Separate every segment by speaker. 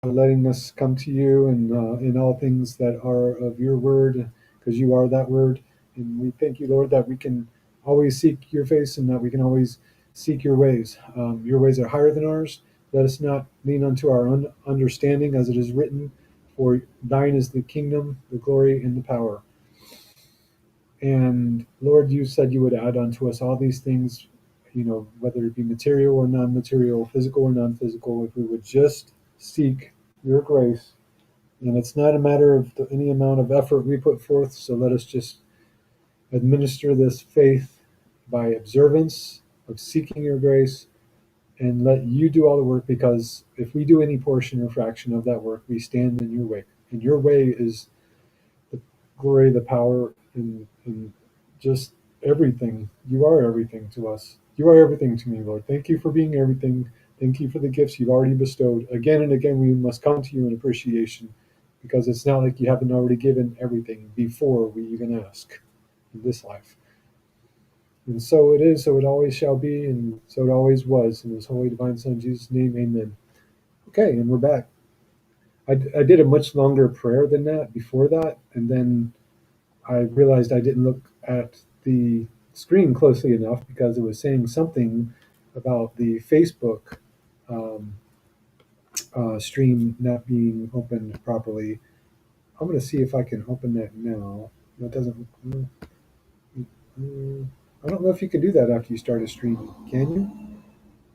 Speaker 1: letting us come to you and in all things that are of your word, because you are that word. And we thank you, Lord, that we can always seek your face and that we can always seek your ways. Your ways are higher than ours. Let us not lean unto our own understanding, as it is written, for thine is the kingdom, the glory, and the power. And Lord, you said you would add unto us all these things, whether it be material or non material, physical or non physical, if we would just seek your grace. And it's not a matter of any amount of effort we put forth, so let us just administer this faith by observance of seeking your grace and let you do all the work, because if we do any portion or fraction of that work, we stand in your way. And your way is the glory, the power, and just everything. You are everything to us. You are everything to me, Lord. Thank you for being everything. Thank you for the gifts you've already bestowed. Again and again, we must come to you in appreciation, because it's not like you haven't already given everything before we even ask in this life. And so it is, so it always shall be, and so it always was. In his holy divine Son, Jesus' name, amen. Okay, and we're back. I did a much longer prayer than that before that, and then I realized I didn't look at the screen closely enough because it was saying something about the Facebook um, stream not being opened properly. I'm going to see if I can open that now. That doesn't. I don't know if you can do that after you start a stream. Can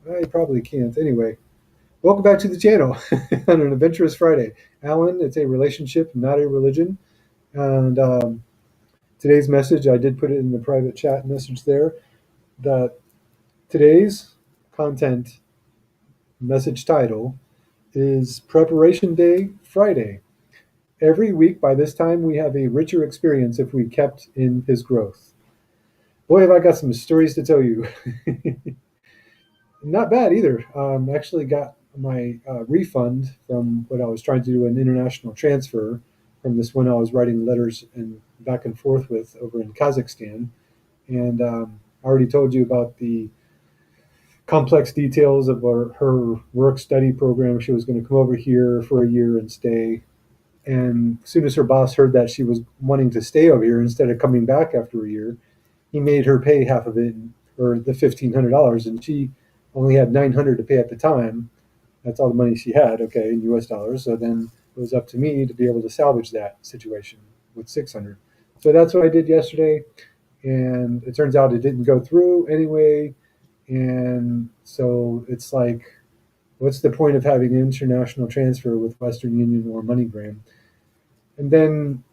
Speaker 1: you? I probably can't. Anyway, welcome back to the channel on an adventurous Friday. Alan, it's a relationship, not a religion. And today's message, I did put it in the private chat message there, that today's content message title is Preparation Day Friday. Every week by this time, we have a richer experience if we kept in his growth. Boy, have I got some stories to tell you. Not bad either. Actually got my refund from what I was trying to do, an international transfer from this one I was writing letters and back and forth with over in Kazakhstan. And I already told you about the complex details of her work study program. She was going to come over here for a year and stay. And as soon as her boss heard that she was wanting to stay over here instead of coming back after a year, he made her pay half of it, or the $1,500, and she only had $900 to pay at the time. That's all the money she had, okay, in U.S. dollars. So then it was up to me to be able to salvage that situation with 600. So that's what I did yesterday, and it turns out it didn't go through anyway. And so it's like, what's the point of having an international transfer with Western Union or MoneyGram? And then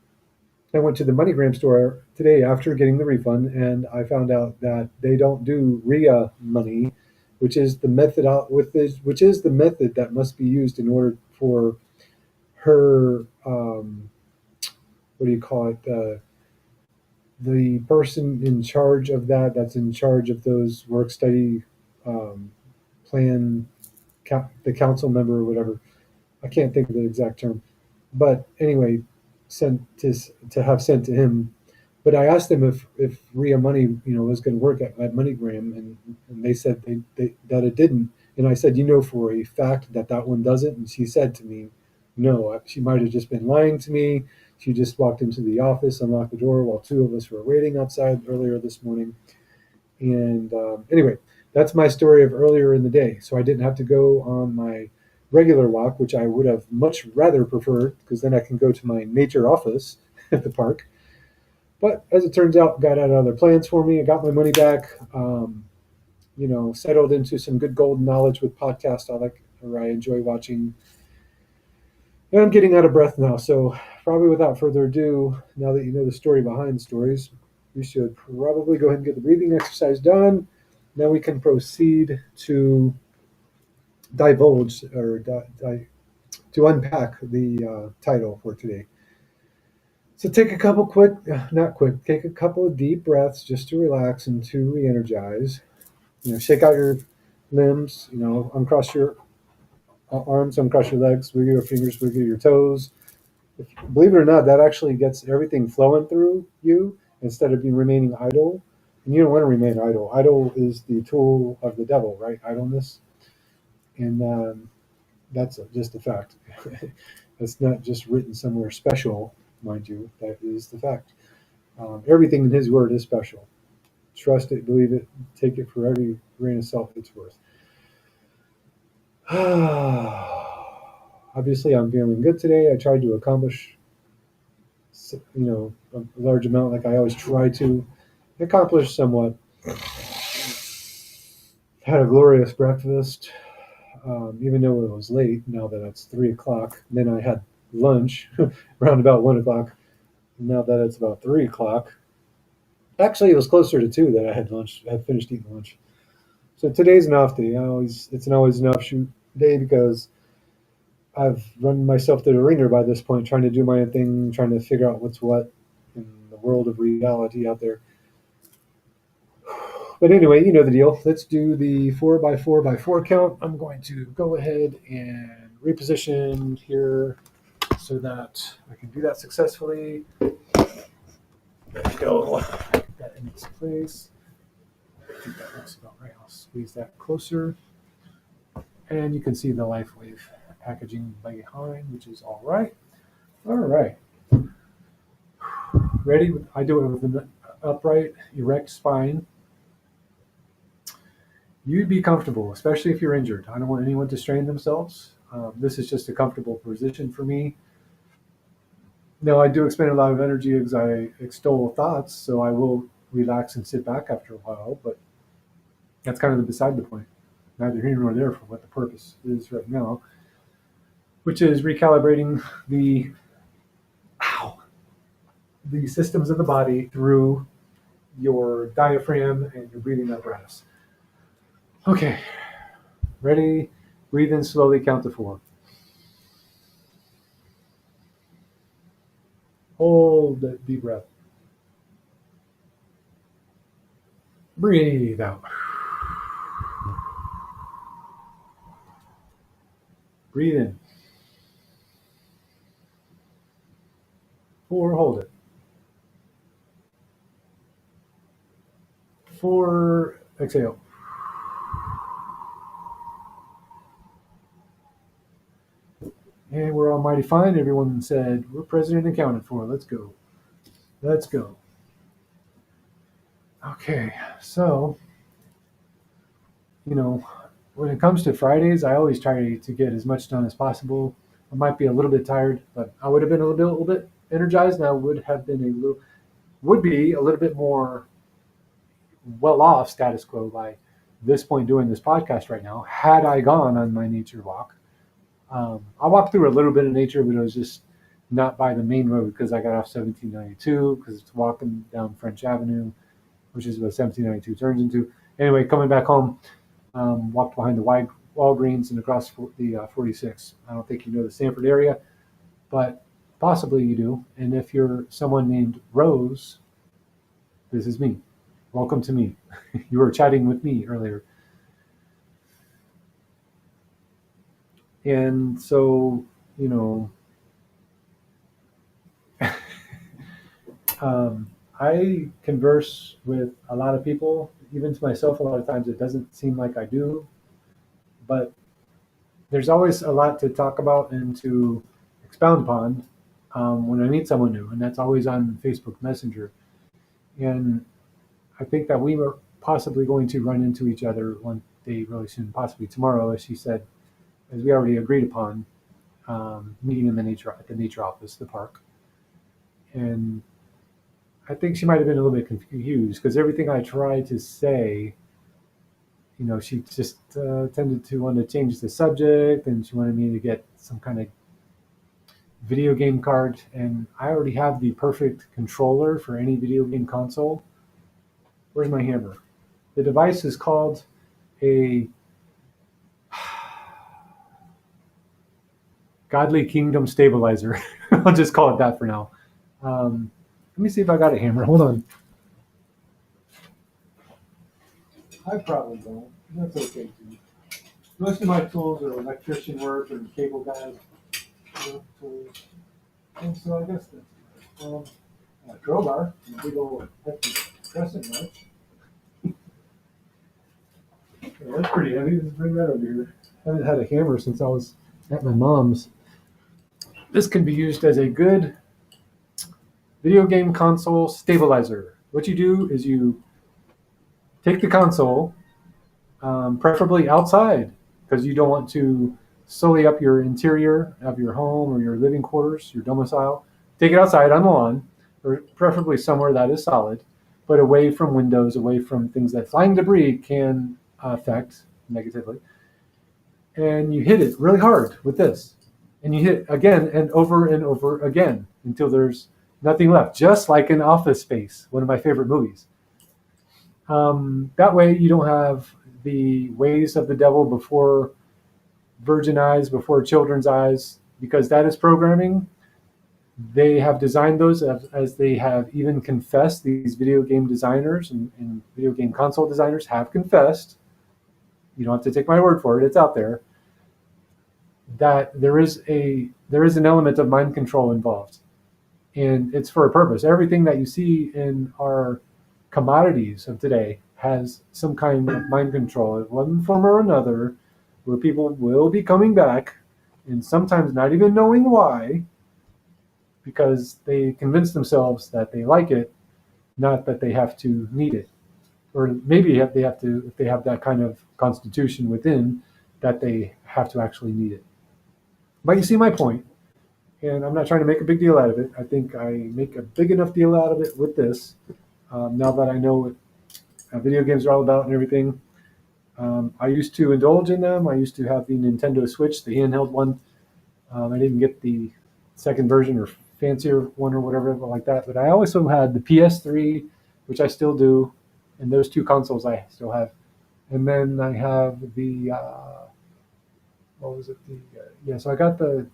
Speaker 1: I went to the MoneyGram store today after getting the refund, and I found out that they don't do RIA money, which is the method which is the method that must be used in order for her. What do you call it? The person in charge of that, that's in charge of those work study plan, the council member or whatever. I can't think of the exact term, but anyway, sent to have sent to him. But I asked them if RIA money, was going to work at MoneyGram, and they said that it didn't. And I said, for a fact that that one doesn't. And she said to me, no, she might have just been lying to me. She just walked into the office, unlocked the door while two of us were waiting outside earlier this morning. And anyway, that's my story of earlier in the day. So I didn't have to go on my regular walk, which I would have much rather preferred, because then I can go to my nature office at the park. But as it turns out, God had other plans for me. I got my money back. Settled into some good golden knowledge with podcasts I enjoy watching. And I'm getting out of breath now, so probably without further ado, now that you know the story behind stories, we should probably go ahead and get the breathing exercise done. Now we can proceed to divulge or to unpack the title for today. So take a couple take a couple of deep breaths just to relax and to re-energize. Shake out your limbs. Uncross your arms, uncross your legs, wiggle your fingers, wiggle your toes. Believe it or not, that actually gets everything flowing through you instead of remaining idle. And you don't want to remain idle. Idle is the tool of the devil, right? Idleness. And That's just a fact. That's not just written somewhere special, mind you. That is the fact. Everything in His Word is special. Trust it, believe it, take it for every grain of salt it's worth. Obviously, I'm feeling good today. I tried to accomplish, a large amount, like I always try to. Accomplish somewhat. Had a glorious breakfast, even though it was late. Now that it's 3 o'clock, then I had lunch around about 1 o'clock. Now that it's about 3 o'clock, actually, it was closer to two that I had lunch. I had finished eating lunch. So today's an off day. It's an always an offshoot day because I've run myself through the ringer by this point, trying to do my own thing, trying to figure out what's what in the world of reality out there. But anyway, you know the deal. Let's do the 4x4x4 count. I'm going to go ahead and reposition here so that I can do that successfully. There we go. Get that in its place. I think that looks about right. I'll squeeze that closer. And you can see the LifeWave packaging behind, which is all right. All right. Ready? I do it with an upright, erect spine. You'd be comfortable, especially if you're injured. I don't want anyone to strain themselves. This is just a comfortable position for me. Now, I do expend a lot of energy as I extol thoughts, so I will relax and sit back after a while, but that's kind of beside the point. Neither here nor there for what the purpose is right now, which is recalibrating the systems of the body through your diaphragm and your breathing apparatus. Okay, ready? Breathe in slowly, count to 4. Hold that deep breath. Breathe out. Breathe in. 4, hold it. 4, exhale. And we're all mighty fine. Everyone said, we're president accounted for. Let's go. Let's go. Okay, so, when it comes to Fridays, I always try to get as much done as possible. I might be a little bit tired, but I would have been a little bit energized, and I would be a little bit more well off status quo by this point doing this podcast right now, had I gone on my nature walk. I walked through a little bit of nature, but it was just not by the main road because I got off 1792 because it's walking down French Avenue, which is what 1792 turns into. Anyway, coming back home, walked behind the Walgreens and across the 46. I don't think you know the Sanford area, but possibly you do. And if you're someone named Rose, this is me. Welcome to me. You were chatting with me earlier. And so, I converse with a lot of people, even to myself. A lot of times it doesn't seem like I do, but there's always a lot to talk about and to expound upon when I meet someone new, and that's always on Facebook Messenger. And I think that we were possibly going to run into each other one day really soon, possibly tomorrow, as she said, as we already agreed upon, meeting in at the nature office, the park. And I think she might have been a little bit confused because everything I tried to say, she just tended to want to change the subject, and she wanted me to get some kind of video game card. And I already have the perfect controller for any video game console. Where's my hammer? The device is called a Godly Kingdom Stabilizer. I'll just call it that for now. Let me see if I got a hammer. Hold on. I probably don't. That's okay too. Most of my tools are electrician work or cable guys tools. And so I guess that's a crowbar, a big old hefty crescent knife. Yeah, that's pretty heavy. Let's bring that over here. I haven't had a hammer since I was at my mom's. This can be used as a good video game console stabilizer. What you do is you take the console, preferably outside, because you don't want to sully up your interior of your home or your living quarters, your domicile. Take it outside on the lawn, or preferably somewhere that is solid, but away from windows, away from things that flying debris can affect negatively. And you hit it really hard with this. And you hit it again and over again until there's nothing left, just like in Office Space, one of my favorite movies. That way you don't have the ways of the devil before virgin eyes, before children's eyes, because that is programming. They have designed those as they have even confessed, these video game designers and video game console designers have confessed. You don't have to take my word for it, it's out there, that there is an element of mind control involved. And it's for a purpose. Everything that you see in our commodities of today has some kind of mind control in one form or another, where people will be coming back and sometimes not even knowing why, because they convince themselves that they like it, not that they have to need it. Or maybe they have to, if they have that kind of constitution within, that they have to actually need it. But you see my point, and I'm not trying to make a big deal out of it. I think I make a big enough deal out of it with this, now that I know what video games are all about and everything. I used to indulge in them. I used to have the Nintendo Switch, the handheld one. I didn't get the second version or fancier one or whatever like that, but I also had the PS3, which I still do, and those two consoles I still have. And then I have the what was it? So I got the,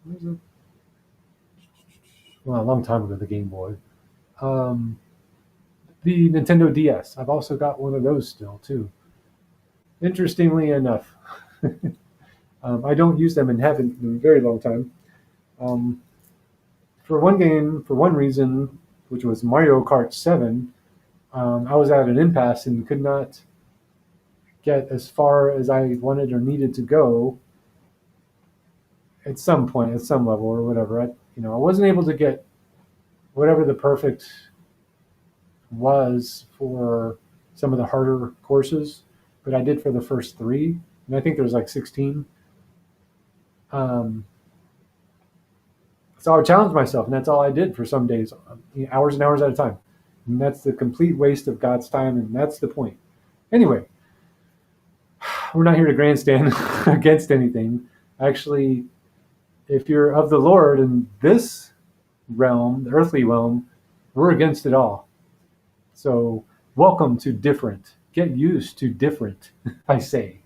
Speaker 1: what was it? Well, a long time ago, the Game Boy. The Nintendo DS. I've also got one of those still too. Interestingly enough, I don't use them and haven't in a very long time. For one reason, which was Mario Kart 7, I was at an impasse and could not get as far as I wanted or needed to go at some point, at some level or whatever. I wasn't able to get whatever the perfect was for some of the harder courses, but I did for the first 3, and I think there was like 16. So I challenged myself, and that's all I did for some days, hours and hours at a time. And that's the complete waste of God's time, and that's the point. Anyway, we're not here to grandstand against anything. Actually, if you're of the Lord in this realm, the earthly realm, we're against it all. So welcome to different. Get used to different, I say.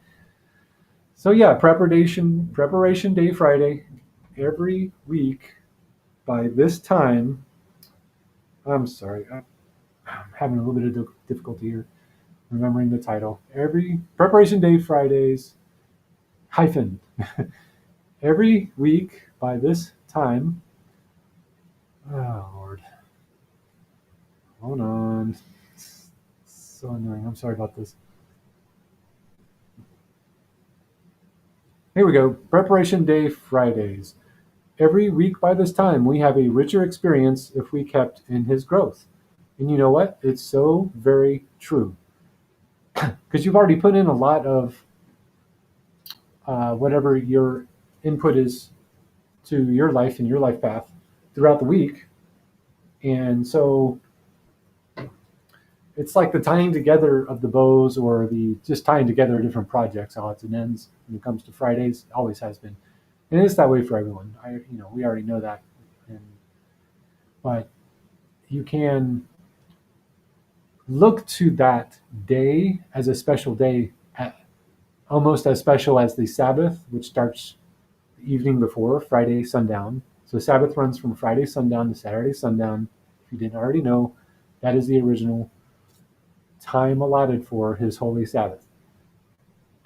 Speaker 1: So yeah, preparation day Friday, every week by this time. I'm sorry, I'm having a little bit of difficulty here remembering the title. Every preparation day Fridays hyphen every week by this time. Oh Lord, hold on. It's so annoying. I'm sorry about this. Here we go. Preparation day Fridays. Every week by this time, we have a richer experience if we kept in his growth. And you know what? It's so very true. Because you've already put in a lot of whatever your input is to your life and your life path throughout the week. And so it's like the tying together of the bows, or the just tying together different projects, odds and ends when it comes to Fridays. It always has been. And it's that way for everyone. We already know that. But you can look to that day as a special day, almost as special as the Sabbath, which starts the evening before Friday sundown. So Sabbath runs from Friday sundown to Saturday sundown. If you didn't already know, that is the original time allotted for his holy Sabbath.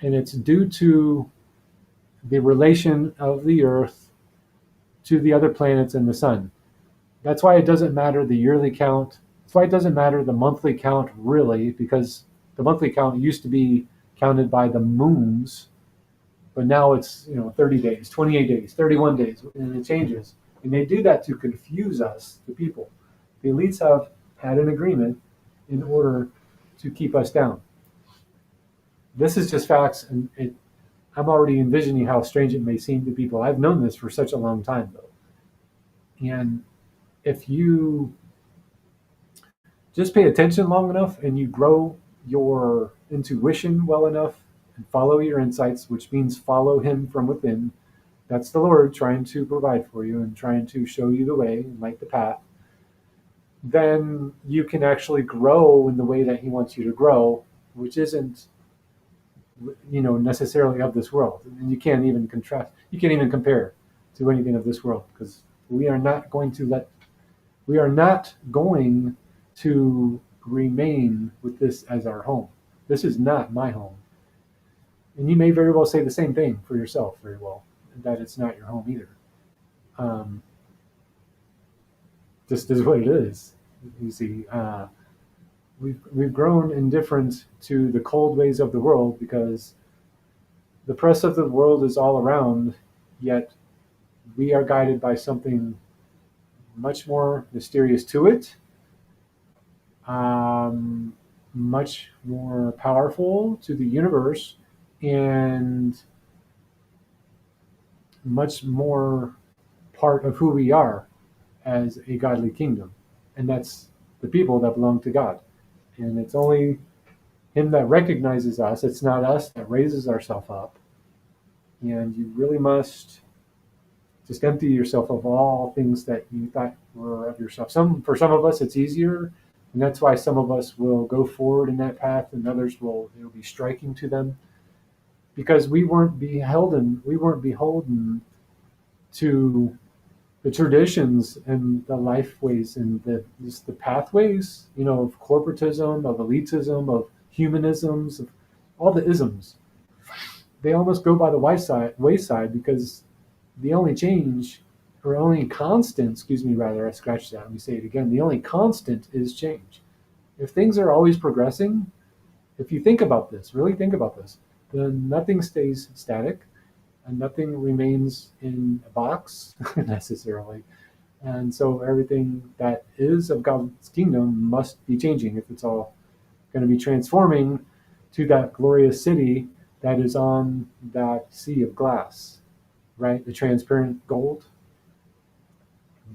Speaker 1: And it's due to the relation of the earth to the other planets and the sun. That's why it doesn't matter the yearly count. That's why it doesn't matter the monthly count, really, because the monthly count used to be counted by the moons but now it's 30 days, 28 days, 31 days, and it changes. And they do that to confuse us, the people. The elites have had an agreement in order to keep us down. This is just facts, and I'm already envisioning how strange it may seem to people. I've known this for such a long time, though. And if you just pay attention long enough and you grow your intuition well enough and follow your insights, which means follow him from within, that's the Lord trying to provide for you and trying to show you the way and light the path, then you can actually grow in the way that he wants you to grow, which isn't necessarily of this world. And you can't even compare to anything of this world, because we are not going to remain with this as our home. This is not my home. And you may very well say the same thing for yourself, very well, that it's not your home either. Just is what it is. You see, we've grown indifferent to the cold ways of the world because the press of the world is all around, yet we are guided by something much more mysterious to it, much more powerful to the universe, and much more part of who we are as a godly kingdom. And that's the people that belong to God. And it's only him that recognizes us. It's not us that raises ourselves up. And you really must just empty yourself of all things that you thought were of yourself. For some of us, it's easier. And that's why some of us will go forward in that path and others it'll be striking to them. Because we weren't beholden to the traditions and the life ways and the pathways, of corporatism, of elitism, of humanisms, of all the isms. They almost go by the wayside because the only change, or only constant, I scratched that, let me say it again, the only constant is change. If things are always progressing, if you think about this, really think about this, then nothing stays static and nothing remains in a box necessarily. And so everything that is of God's kingdom must be changing if it's all going to be transforming to that glorious city that is on that sea of glass, right? The transparent gold.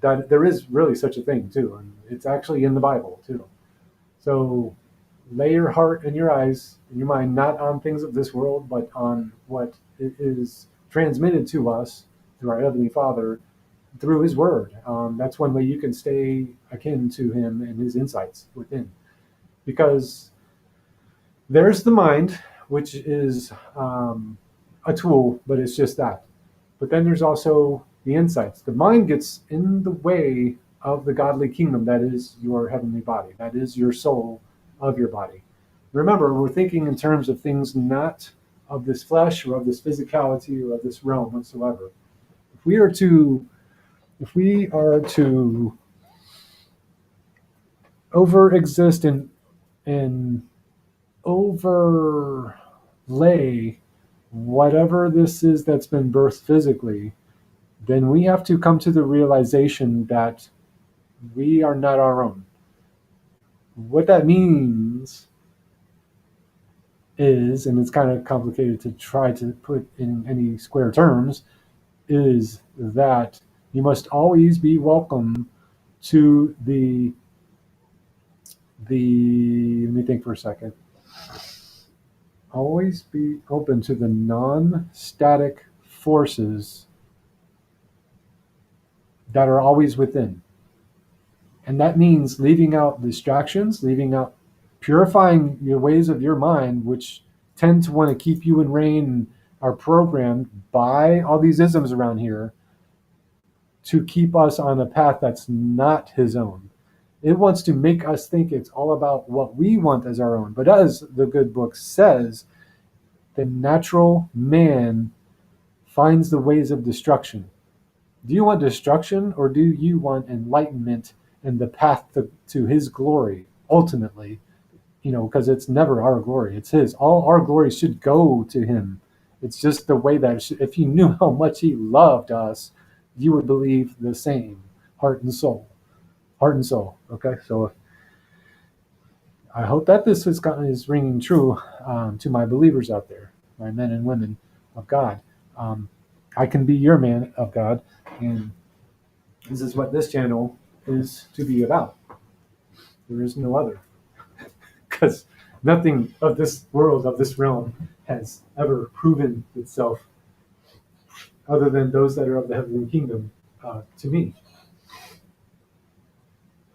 Speaker 1: That there is really such a thing too, and it's actually in the Bible too. So lay your heart and your eyes and your mind not on things of this world, but on what it is transmitted to us through our Heavenly Father, through His Word. That's one way you can stay akin to Him and His insights within. Because there's the mind, which is a tool, but it's just that. But then there's also the insights. The mind gets in the way of the godly kingdom that is your heavenly body, that is your soul of your body. Remember, we're thinking in terms of things not of this flesh or of this physicality or of this realm whatsoever. If we are to over exist and overlay whatever this is that's been birthed physically, then we have to come to the realization that we are not our own. What that means is, and it's kind of complicated to try to put in any square terms, is that you must always be welcome to the let me think for a second. Always be open to the non-static forces that are always within. And that means leaving out distractions, purifying your ways of your mind, which tend to want to keep you in rein and are programmed by all these isms around here to keep us on a path that's not His own. It wants to make us think it's all about what we want as our own. But as the good book says, the natural man finds the ways of destruction. Do you want destruction, or do you want enlightenment and the path to His glory, ultimately? Because it's never our glory, it's His. All our glory should go to Him It's just the way that if you knew how much he loved us, you would believe the same, heart and soul. Heart and soul. Okay, so I hope that this is ringing true to my believers out there, my men and women of God. Um, I can be your man of God, and this is what this channel is to be about. There is no other, because nothing of this world, of this realm, has ever proven itself other than those that are of the heavenly kingdom to me.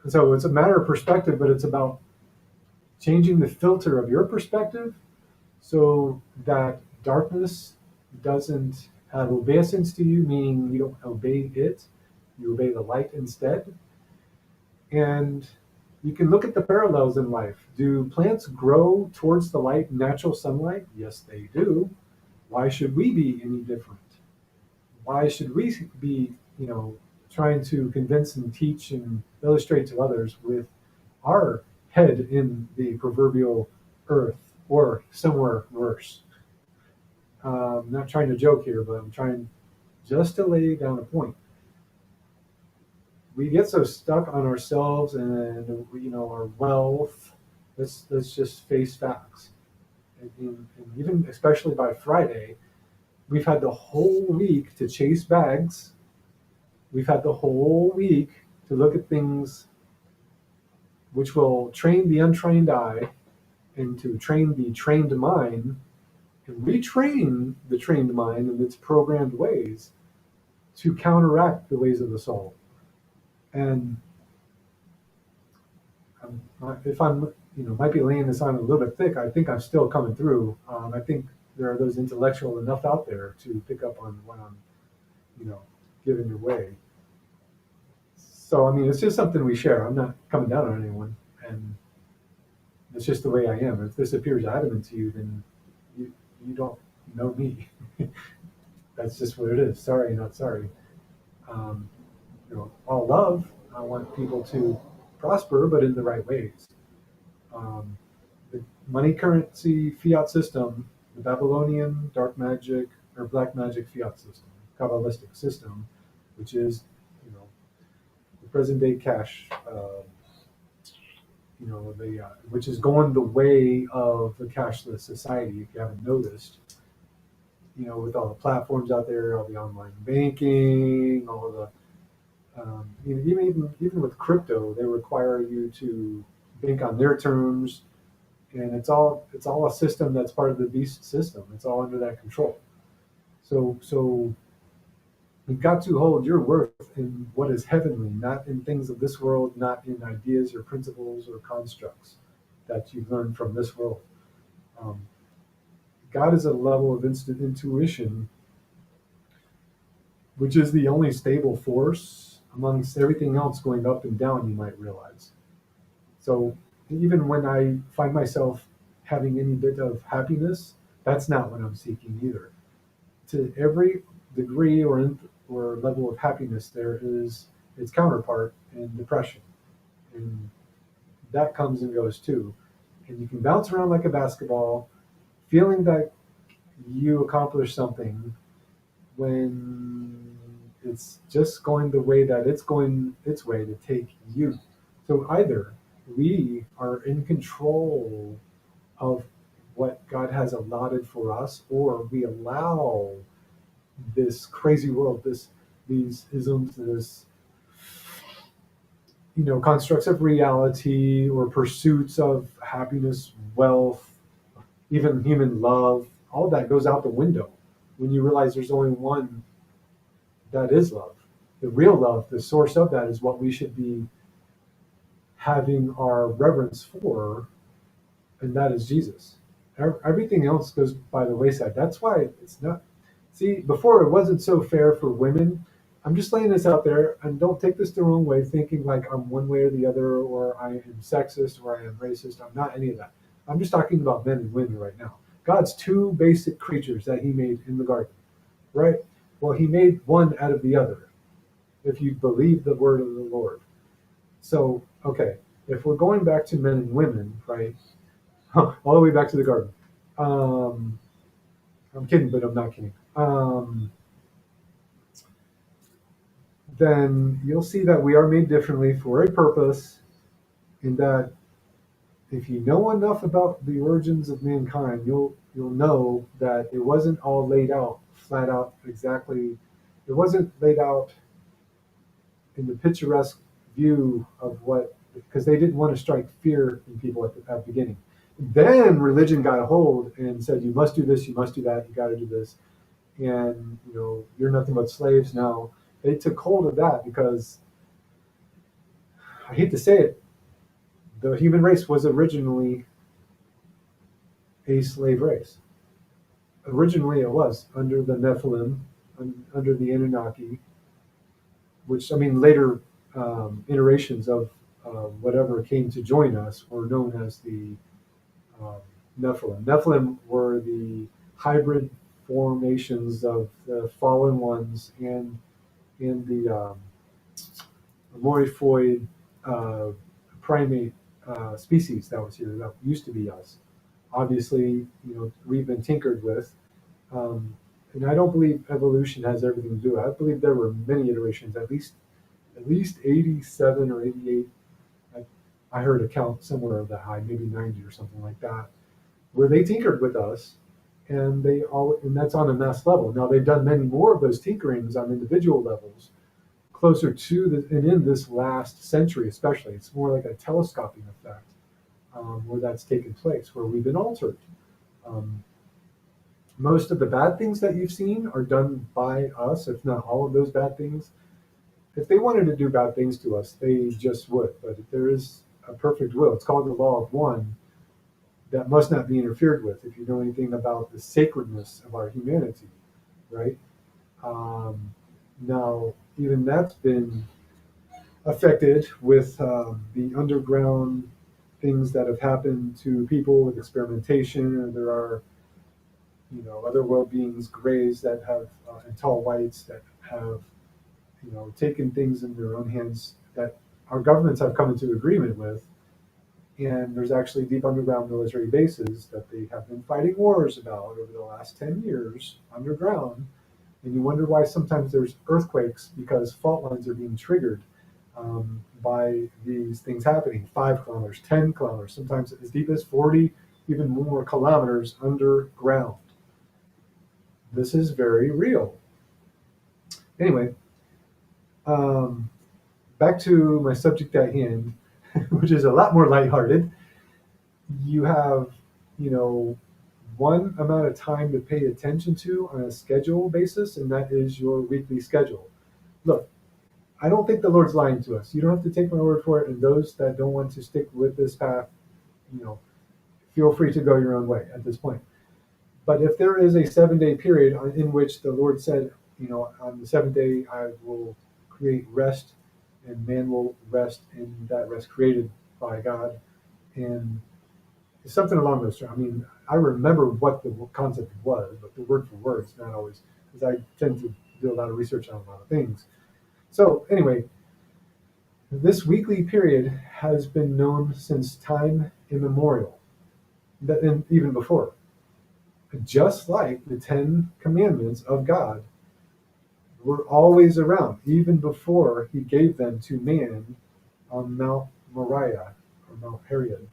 Speaker 1: And so it's a matter of perspective, but it's about changing the filter of your perspective so that darkness doesn't have obeisance to you, meaning you don't obey it, you obey the light instead. And you can look at the parallels in life. Do plants grow towards the light, natural sunlight? Yes, they do. Why should we be any different? Why should we be, trying to convince and teach and illustrate to others with our head in the proverbial earth or somewhere worse? I'm not trying to joke here, but I'm trying just to lay down a point. We get so stuck on ourselves and our wealth. Let's just face facts. And even especially by Friday, we've had the whole week to chase bags. We've had the whole week to look at things which will train the untrained eye and to train the trained mind and retrain the trained mind in its programmed ways to counteract the ways of the soul. And if I'm, might be laying this on a little bit thick, I think I'm still coming through. I think there are those intellectual enough out there to pick up on what I'm, giving your way. So, it's just something we share. I'm not coming down on anyone. And it's just the way I am. If this appears adamant to you, then you don't know me. That's just what it is. Sorry, not sorry. All love. I want people to prosper, but in the right ways. The money currency fiat system, the Babylonian dark magic or black magic fiat system, Kabbalistic system, which is, the present day cash, which is going the way of the cashless society. If you haven't noticed, with all the platforms out there, all the online banking, all the even with crypto, they require you to bank on their terms, and it's all a system that's part of the beast system. It's all under that control. So you've got to hold your worth in what is heavenly, not in things of this world, not in ideas or principles or constructs that you've learned from this world. God is a level of instant intuition, which is the only stable force amongst everything else going up and down, you might realize. So even when I find myself having any bit of happiness, that's not what I'm seeking either. To every degree or level of happiness, there is its counterpart in depression. And that comes and goes too. And you can bounce around like a basketball, feeling that you accomplished something when it's just going the way that it's going its way to take you. So either we are in control of what God has allotted for us, or we allow this crazy world, these isms, this constructs of reality or pursuits of happiness, wealth, even human love, all that goes out the window when you realize there's only one that is love. The real love, the source of that, is what we should be having our reverence for, and that is Jesus. Everything else goes by the wayside. That's why it's not. See, before it wasn't so fair for women. I'm just laying this out there, and don't take this the wrong way, thinking like I'm one way or the other, or I am sexist, or I am racist. I'm not any of that. I'm just talking about men and women right now. God's two basic creatures that he made in the garden, right? Well, he made one out of the other, if you believe the word of the Lord. So, okay, if we're going back to men and women, right, all the way back to the garden. I'm kidding, but I'm not kidding. Then you'll see that we are made differently for a purpose, in that if you know enough about the origins of mankind, you'll know that it wasn't all laid out flat out exactly. It wasn't laid out in the picturesque view of what, because they didn't want to strike fear in people at the beginning. Then religion got a hold and said, you must do this, you must do that, you got to do this, and you're nothing but slaves now. They took hold of that because, I hate to say it, the human race was originally a slave race. Originally, it was under the Nephilim, under the Anunnaki, which, I mean, later iterations of whatever came to join us were known as the um, Nephilim. Nephilim were the hybrid formations of the fallen ones and in the morphoid uh, primate species that was here that used to be us. Obviously, we've been tinkered with, and I don't believe evolution has everything to do with it. I believe there were many iterations, at least 87 or 88. I heard a count somewhere that high, maybe 90 or something like that, where they tinkered with us, and that's on a mass level. Now they've done many more of those tinkerings on individual levels, closer to and in this last century especially. It's more like a telescoping effect, where that's taken place, where we've been altered. Um, Most of the bad things that you've seen are done by us, if not all of those bad things. If they wanted to do bad things to us, they just would. But if there is a perfect will, it's called the law of one, that must not be interfered with. If you know anything about the sacredness of our humanity, right? Um, Now, even that's been affected with the underground things that have happened to people with experimentation. And there are, other world beings, grays that have, and tall whites that have, taken things in their own hands that our governments have come into agreement with. And there's actually deep underground military bases that they have been fighting wars about over the last 10 years underground. And you wonder why sometimes there's earthquakes, because fault lines are being triggered by these things happening 5 kilometers, 10 kilometers, sometimes as deep as 40, even more kilometers underground. This is very real. Anyway, um, back to my subject at hand, which is a lot more lighthearted. You have, you know, one amount of time to pay attention to on a schedule basis, and that is your weekly schedule. Look, I don't think the Lord's lying to us. You don't have to take my word for it, and those that don't want to stick with this path, you know, feel free to go your own way at this point. But if there is a 7-day period in which the Lord said, on the seventh day I will create rest, and man will rest in that rest created by God, and something along those terms. I mean, I remember what the concept was, but the word for word is not always, because I tend to do a lot of research on a lot of things. So anyway, this weekly period has been known since time immemorial, and even before. Just like the Ten Commandments of God were always around, even before He gave them to man on Mount Moriah or Mount Herod,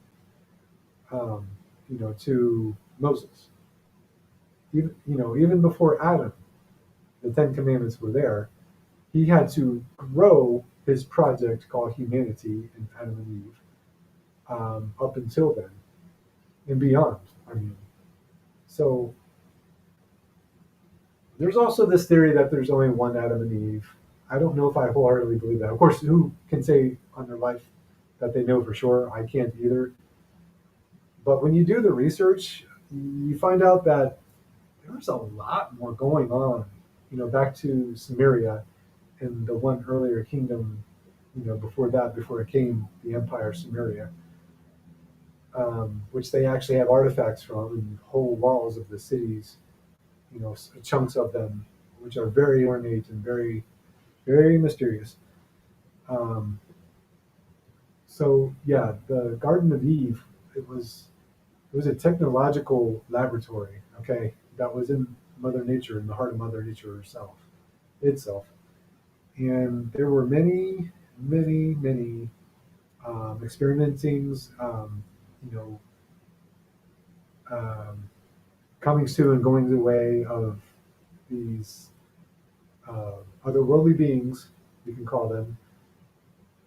Speaker 1: to Moses. Even before Adam, the Ten Commandments were there. He had to grow his project called humanity and Adam and Eve, up until then and beyond. I mean, so there's also this theory that there's only one Adam and Eve. I don't know if I wholeheartedly believe that. Of course, who can say on their life that they know for sure? I can't either. But when you do the research, you find out that there's a lot more going on. Back to Samaria and the one earlier kingdom, before that, before it came the Empire Samaria, which they actually have artifacts from, and whole walls of the cities, chunks of them, which are very ornate and very, very mysterious. Um, so yeah, the Garden of Eve, it was a technological laboratory. Okay, that was in Mother Nature, in the heart of Mother Nature itself. And there were many, many, many experimentings, you know, um, comings to and goings away of these otherworldly beings, we can call them.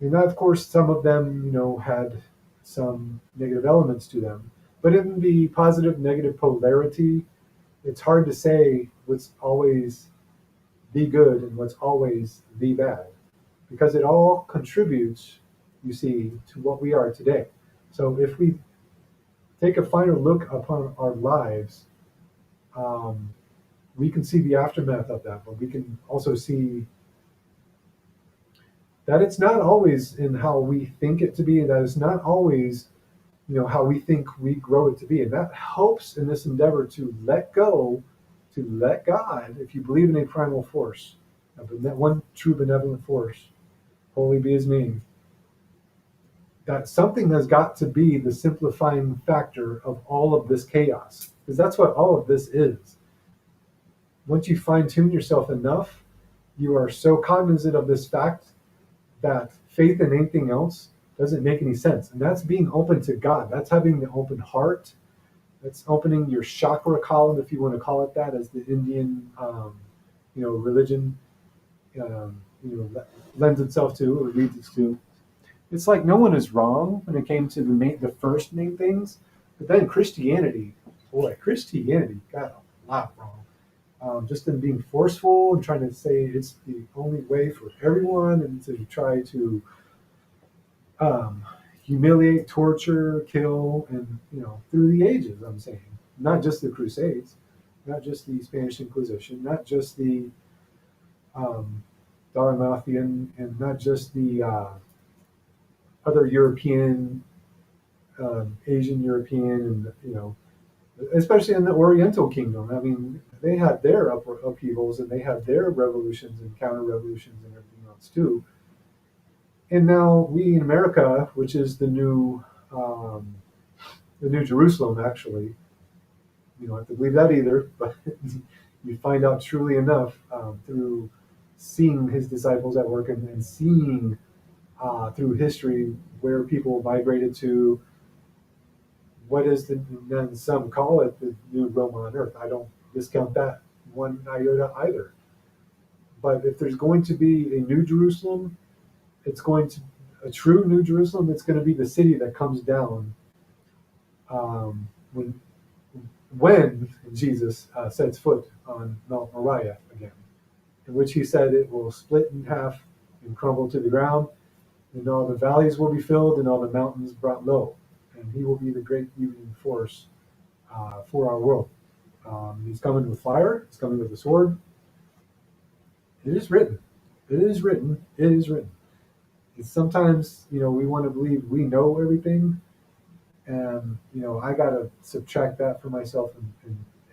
Speaker 1: And of course, some of them, had some negative elements to them. But in the positive negative polarity, it's hard to say what's always the good and what's always the bad, because it all contributes, you see, to what we are today. So if we take a final look upon our lives, um, we can see the aftermath of that, but we can also see that it's not always in how we think it to be, that it's not always, how we think we grow it to be. And that helps in this endeavor to let go, to let God, if you believe in a primal force, that one true benevolent force, holy be his name, that something has got to be the simplifying factor of all of this chaos. Because that's what all of this is. Once you fine tune yourself enough, you are so cognizant of this fact that faith in anything else doesn't make any sense. And that's being open to God. That's having the open heart. That's opening your chakra column, if you want to call it that, as the Indian, religion, lends itself to or leads us to. It's like no one is wrong when it came to the first main things, but then Christianity got a lot wrong. Just in being forceful and trying to say it's the only way for everyone, and to try to humiliate, torture, kill, and through the ages. I'm saying not just the Crusades, not just the Spanish Inquisition, not just the Dalmatian, and not just the other European, Asian European, and especially in the Oriental Kingdom. I mean, they had their upheavals and they had their revolutions and counter revolutions and everything else too. And now we in America, which is the new Jerusalem, actually, you don't have to believe that either, but you find out truly enough through seeing his disciples at work, and seeing through history where people migrated to. What is then some call it the new Rome on earth. I don't discount that one iota either. But if there's going to be a new Jerusalem, a true new Jerusalem. It's going to be the city that comes down um, when when Jesus sets foot on Mount Moriah again, in which he said it will split in half and crumble to the ground, and all the valleys will be filled and all the mountains brought low, and he will be the great evening force for our world. He's coming with fire. He's coming with a sword. It is written. It is written. It is written. And sometimes, we want to believe we know everything, and I got to subtract that for myself,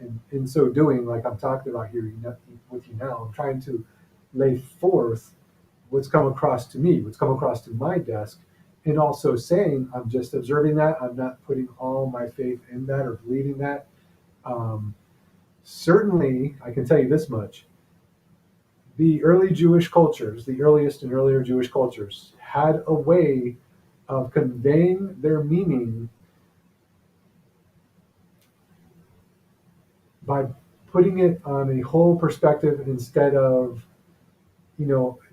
Speaker 1: and in so doing, like I'm talking about here with you now, I'm trying to lay forth what's come across to me, what's come across to my desk, and also saying I'm just observing that. I'm not putting all my faith in that or believing that. Um, Certainly, I can tell you this much: the early Jewish cultures, the earliest and earlier Jewish cultures, had a way of conveying their meaning by putting it on a whole perspective instead of,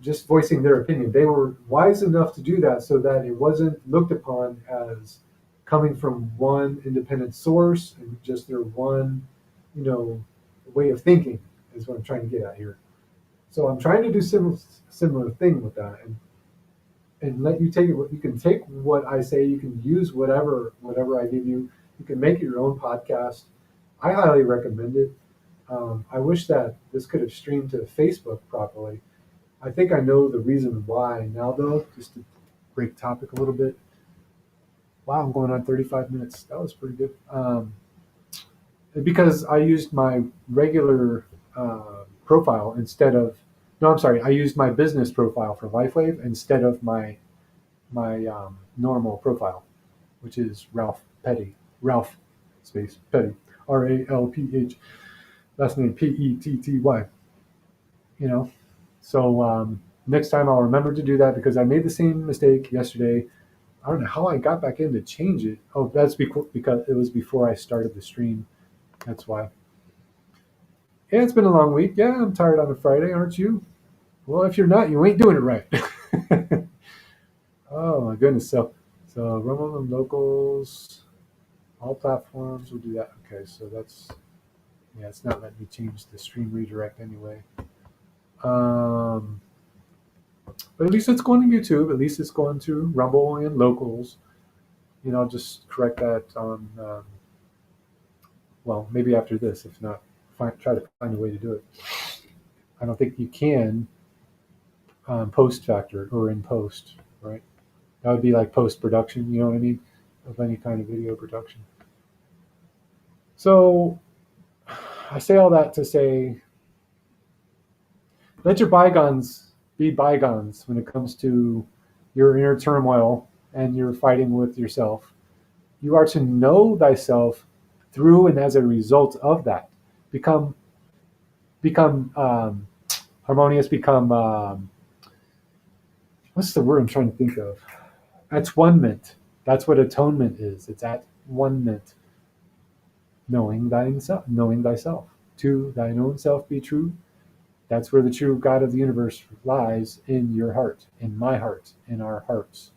Speaker 1: just voicing their opinion. They were wise enough to do that so that it wasn't looked upon as coming from one independent source and just their one, you know, way of thinking is what I'm trying to get at here. So I'm trying to do similar thing with that, and let you take it. You can take what I say. You can use whatever I give you. You can make your own podcast. I highly recommend it. I wish that this could have streamed to Facebook properly. I think I know the reason why now, though. Just to break topic a little bit. Wow, I'm going on 35 minutes. That was pretty good. Because I used my regular profile instead of. No, I'm sorry. I used my business profile for LifeWave instead of my normal profile, which is Ralph Petty. Ralph space Petty. RALPH. Last name Petty. So next time I'll remember to do that because I made the same mistake yesterday. I don't know how I got back in to change it. Oh, that's because it was before I started the stream. That's why. Yeah, it's been a long week. Yeah, I'm tired on a Friday, aren't you? Well, if you're not, you ain't doing it right. Oh my goodness. So Rumble and locals, all platforms will do that. Okay, so that's yeah, it's not letting me change the stream redirect anyway. Um, but at least it's going to YouTube. At least it's going to Rumble and locals. I'll just correct that on well, maybe after this. If not, try to find a way to do it. I don't think you can post factor or in post, right? That would be like post production. You know what I mean? Of any kind of video production. So I say all that to say, let your bygones be bygones when it comes to your inner turmoil and your fighting with yourself. You are to know thyself through and as a result of that. Become harmonious. Become what's the word I'm trying to think of? At one-ment. That's what atonement is. It's at one-ment. Knowing thyself. To thine own self be true. That's where the true God of the universe lies, in your heart, in my heart, in our hearts.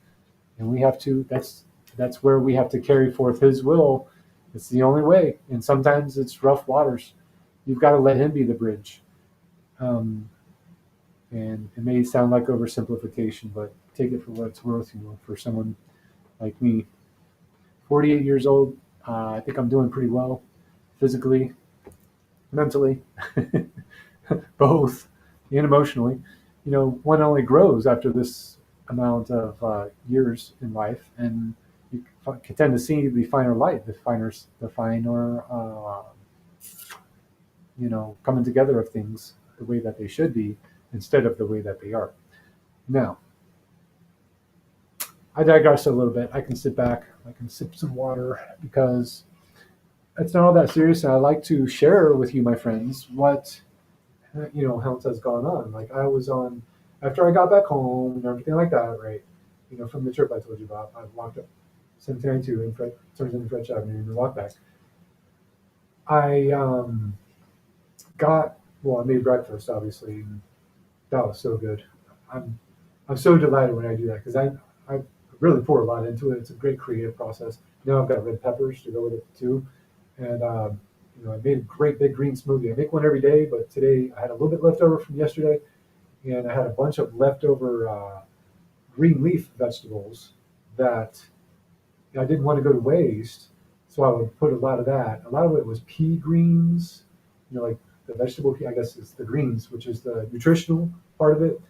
Speaker 1: And we have to, that's where we have to carry forth his will. It's the only way. And sometimes it's rough waters. You've got to let him be the bridge. And it may sound like oversimplification, but take it for what it's worth, for someone like me. 48 years old, I think I'm doing pretty well physically, mentally, both, and emotionally. One only grows after this amount of years in life, and you can tend to see the finer light, the finer, coming together of things the way that they should be instead of the way that they are. Now, I digress a little bit. I can sit back, I can sip some water because it's not all that serious, and I like to share with you, my friends, what else has gone on. Like I was on after I got back home and everything like that, right? From the trip I told you about, I walked up 1792 and turns into French Avenue and walked back. I I made breakfast, obviously, and that was so good. I'm I'm so delighted when I do that because I really pour a lot into it. It's a great creative process. Now I've got red peppers to go with it too, and I made a great big green smoothie. I make one every day, but today I had a little bit left over from yesterday, and I had a bunch of leftover green leaf vegetables that I didn't want to go to waste. So I would put a lot of that. A lot of it was pea greens, like the vegetable pea, I guess is the greens, which is the nutritional part of it.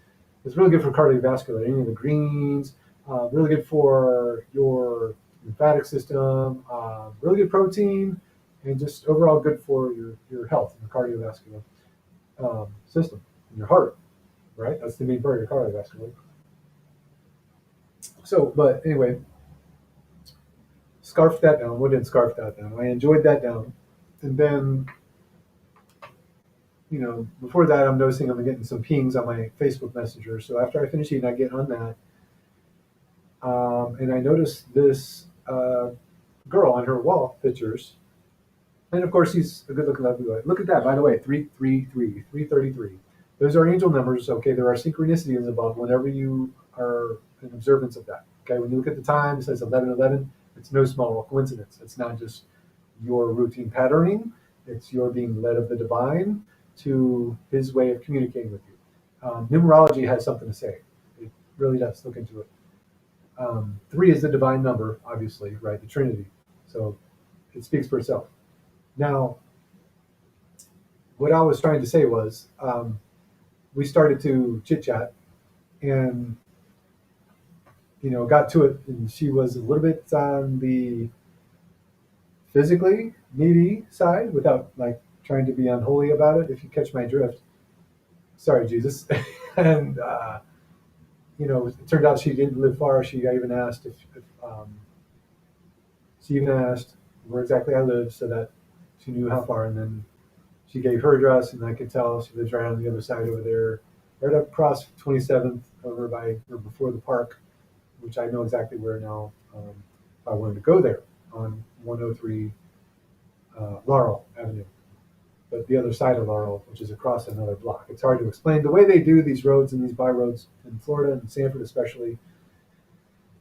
Speaker 1: It's really good for cardiovascular. Any of the greens, really good for your lymphatic system, really good protein, and just overall good for your health and the cardiovascular system and your heart, right? That's the main part of your cardiovascular. So, but anyway, scarfed that down. What did scarf that down? I enjoyed that down. And then, before that, I'm noticing I'm getting some pings on my Facebook Messenger. So after I finish eating, I get on that. And I noticed this girl on her wall pictures. And of course, he's a good looking lovely guy. Look at that, by the way, 333, 333. Those are angel numbers. Okay, there are synchronicities above whenever you are in observance of that. Okay, when you look at the time, it says 11:11. It's no small coincidence. It's not just your routine patterning, it's your being led of the divine to his way of communicating with you. Numerology has something to say. It really does. Look into it. Three is the divine number, obviously, right? The Trinity. So it speaks for itself. Now, what I was trying to say was we started to chit chat and, got to it. And she was a little bit on the physically needy side without like trying to be unholy about it, if you catch my drift. Sorry, Jesus. And, it turned out she didn't live far. She even asked she even asked where exactly I lived so that she knew how far. And then She gave her address, and I could tell she lives right on the other side over there, right across 27th over by or before the park, which I know exactly where now. If I wanted to go there on 103 Laurel Avenue, but the other side of Laurel, which is across another block. It's hard to explain. The way they do these roads and these by roads in Florida and Sanford especially,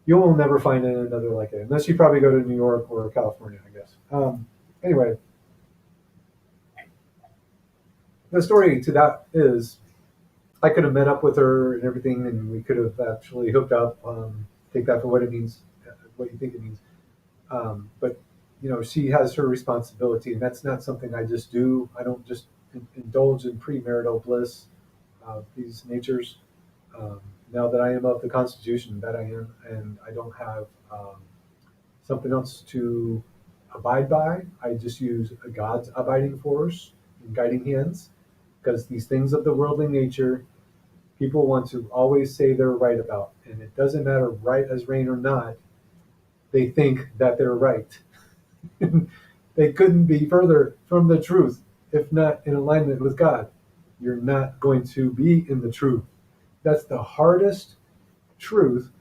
Speaker 1: you will never find another like it, unless you probably go to New York or California, I guess. Anyway, the story to that is I could have met up with her and everything, and we could have actually hooked up. Take that for what it means, what you think it means. But she has her responsibility, and that's not something I just do. I don't just indulge in premarital bliss, these natures. Now that I am of the Constitution, that I am, and I don't have something else to abide by, I just use God's abiding force and guiding hands, because these things of the worldly nature, people want to always say they're right about, and it doesn't matter right as rain or not. They think that they're right. They couldn't be further from the truth if not in alignment with God. You're not going to be in the truth. That's the hardest truth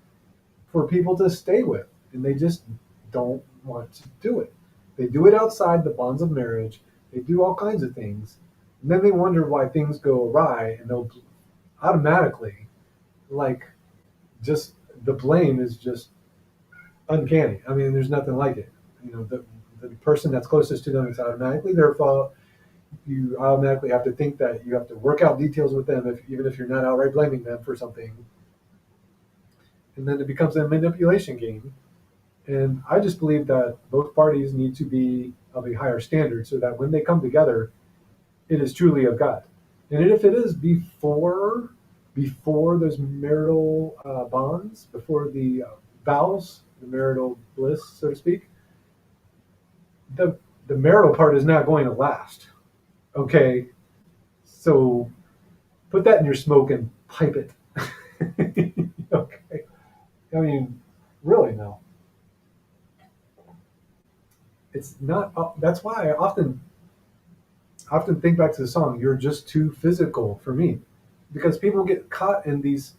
Speaker 1: for people to stay with, and they just don't want to do it. They do it outside the bonds of marriage. They do all kinds of things, and then they wonder why things go awry, and they'll automatically, like, just the blame is just uncanny. I mean, there's nothing like it. The person that's closest to them, it's automatically their fault. You automatically have to think that you have to work out details with them, even if you're not outright blaming them for something. And then it becomes a manipulation game. And I just believe that both parties need to be of a higher standard so that when they come together, it is truly of God. And if it is before those marital bonds, before the vows, the marital bliss, so to speak, the marital part is not going to last. Okay, so put that in your smoke and pipe it. Okay, I mean, really, no. It's not. That's why I often think back to the song. You're just too physical for me, because people get caught in these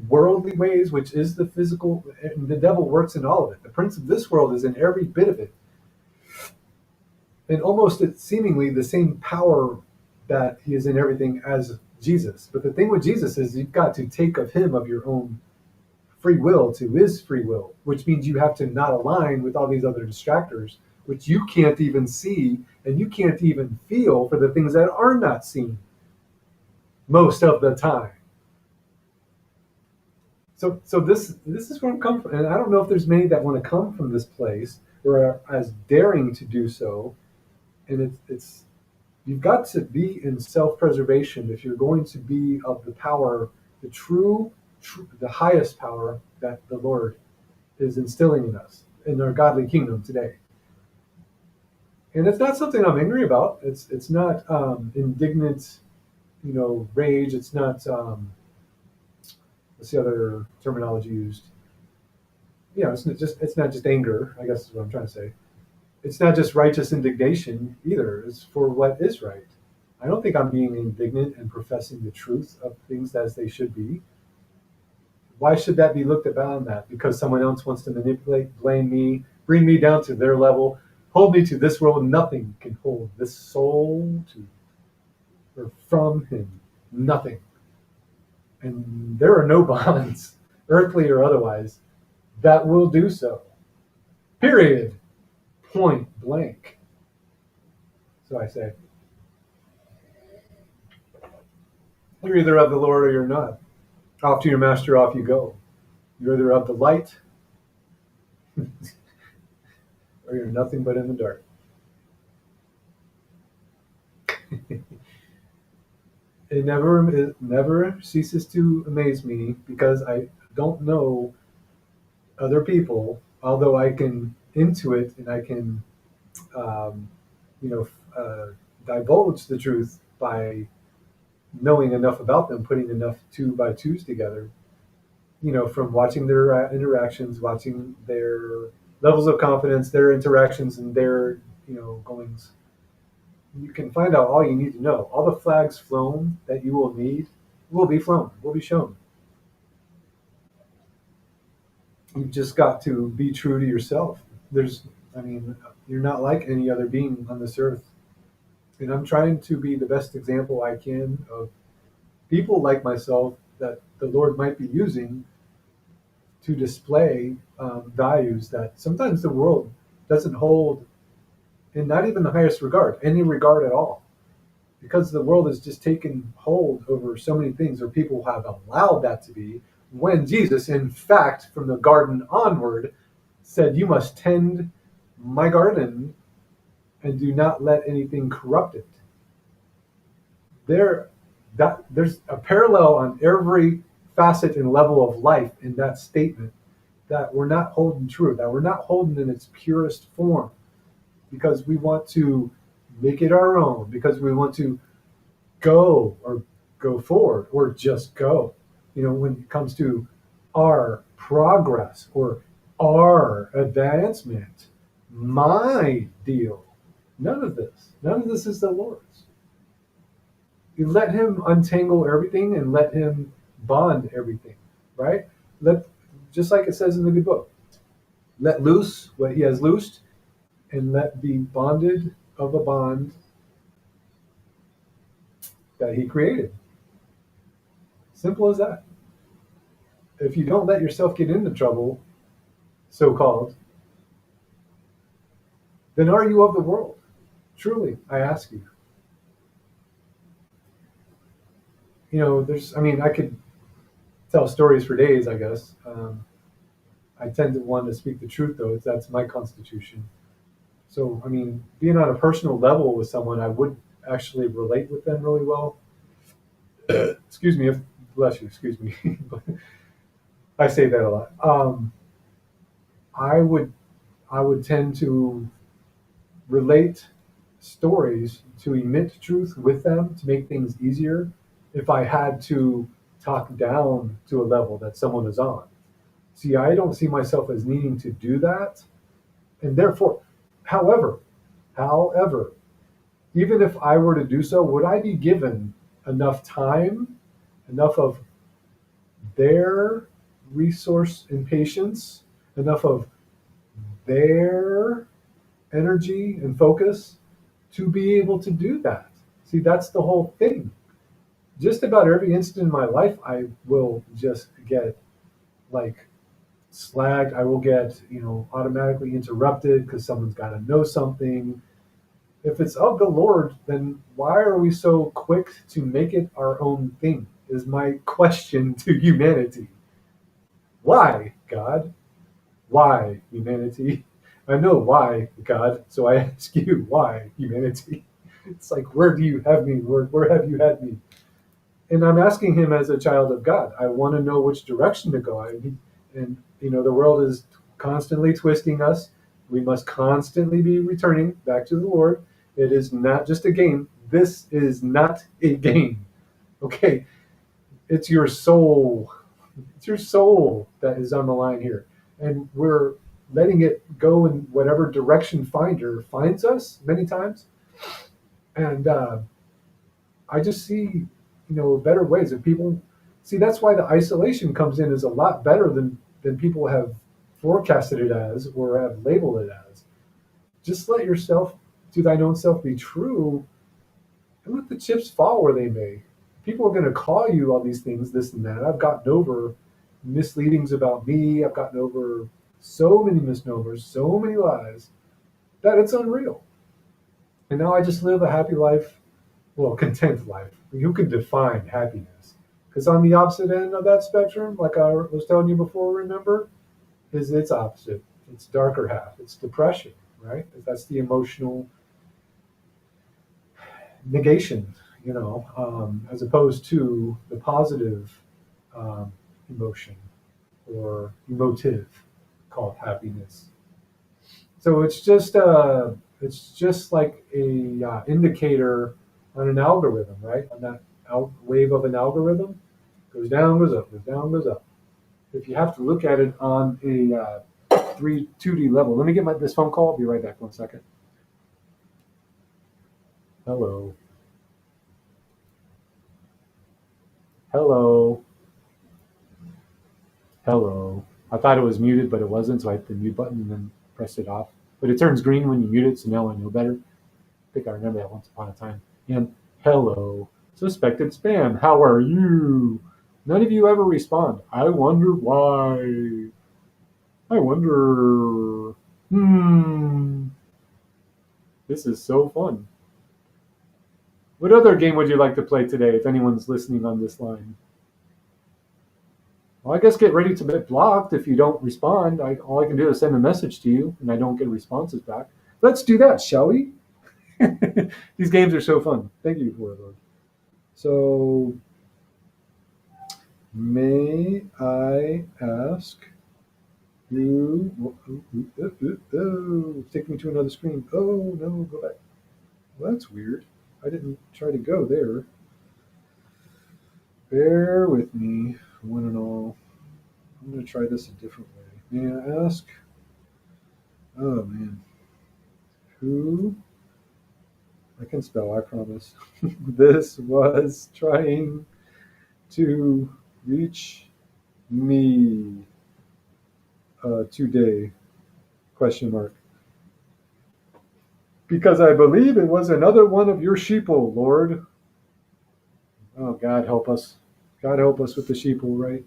Speaker 1: worldly ways, which is the physical. And the devil works in all of it. The prince of this world is in every bit of it, and almost it's seemingly the same power that he is in everything as Jesus. But the thing with Jesus is you've got to take of him of your own free will to his free will, which means you have to not align with all these other distractors, which you can't even see and you can't even feel for the things that are not seen most of the time. So this is where I'm coming from, and I don't know if there's many that want to come from this place or are as daring to do so. And it's you've got to be in self-preservation if you're going to be of the power, the true, the highest power that the Lord is instilling in us in our godly kingdom today. And it's not something I'm angry about. It's not indignant, rage. It's not what's the other terminology used? It's not just anger, I guess is what I'm trying to say. It's not just righteous indignation either. It's for what is right. I don't think I'm being indignant and professing the truth of things as they should be. Why should that be looked upon that? Because someone else wants to manipulate, blame me, bring me down to their level, hold me to this world. Nothing can hold this soul to or from him. Nothing. And there are no bonds, earthly or otherwise, that will do so. Period. Point blank. So I say, you're either of the Lord or you're not. Off to your master, off you go. You're either of the light or you're nothing but in the dark. It never ceases to amaze me because I don't know other people, although I can intuit and I can, divulge the truth by knowing enough about them, putting enough 2 by 2s together, from watching their interactions, watching their levels of confidence, their interactions, and their, goings. You can find out all you need to know. All the flags flown that you will need will be flown, will be shown. You've just got to be true to yourself. I mean, you're not like any other being on this earth. And I'm trying to be the best example I can of people like myself that the Lord might be using to display values that sometimes the world doesn't hold in not even the highest regard, any regard at all. Because the world has just taken hold over so many things, or people have allowed that to be, when Jesus, in fact, from the garden onward, said, "You must tend my garden and do not let anything corrupt it." There, there's a parallel on every facet and level of life in that statement that we're not holding true, that we're not holding in its purest form, because we want to make it our own, because we want to go forward or just go. When it comes to our progress or our advancement, my deal, none of this is the Lord's. You let him untangle everything and let him bond everything, right? Let, just like it says in the good book, let loose what he has loosed and let be bonded of a bond that he created. Simple as that. If you don't let yourself get into trouble, so called, then are you of the world? Truly, I ask you. I could tell stories for days, I guess. I tend to want to speak the truth, though. That's my constitution. So, being on a personal level with someone, I would actually relate with them really well. Excuse me, bless you, excuse me. I say that a lot. I would, I would tend to relate stories to emit truth with them to make things easier if I had to talk down to a level that someone is on. See, I don't see myself as needing to do that. And therefore, however, however, even if I were to do so, would I be given enough time, enough of their resource and patience, enough of their energy and focus to be able to do that? See, that's the whole thing. Just about every instant in my life, I will just get like slagged. I will get, automatically interrupted because someone's got to know something. If it's of the Lord, then why are we so quick to make it our own thing? Is my question to humanity. Why, God? Why, humanity? I know why, God, so I ask you, why, humanity? It's like, where do you have me, Lord? Where have you had me? And I'm asking him as a child of God. I want to know which direction to go. The world is constantly twisting us. We must constantly be returning back to the Lord. It is not just a game. This is not a game. Okay, it's your soul. It's your soul that is on the line here, and we're letting it go in whatever direction finder finds us many times. And I just see, better ways of people. See, that's why the isolation comes in is a lot better than people have forecasted it as or have labeled it as. Just let yourself, to thine own self, be true, and let the chips fall where they may. People are going to call you all these things, this and that. I've gotten over misleadings about me. I've gotten over so many misnomers, so many lies, that it's unreal. And now I just live a happy life, well, content life. Who can define happiness? Because on the opposite end of that spectrum, like I was telling you before, remember, is its opposite. It's darker half. It's depression, right? That's the emotional negation, as opposed to the positive emotion or emotive called happiness. So it's just like a indicator on an algorithm, right? On that wave of an algorithm, goes down, goes up, goes down, goes up. If you have to look at it on a 2D level, let me get this phone call. I'll be right back. 1 second. Hello. Hello. Hello. I thought it was muted, but it wasn't, so I hit the mute button and then pressed it off. But it turns green when you mute it, so now I know better. I think I remember that once upon a time. And hello. Suspected spam. How are you? None of you ever respond. I wonder why. I wonder. This is so fun. What other game would you like to play today if anyone's listening on this line? Well, I guess get ready to get blocked if you don't respond. All I can do is send a message to you and I don't get responses back. Let's do that, shall we? These games are so fun. Thank you for it, Lord. So, may I ask you? Take me to another screen. Oh, no, go back. Well, that's weird. I didn't try to go there. Bear with me, one and all. I'm going to try this a different way. May I ask? Oh, man. Who? I can spell, I promise. This was trying to reach me today? Question mark. Because I believe it was another one of your sheeple, Lord. Oh, God help us. God help us with the sheeple, right?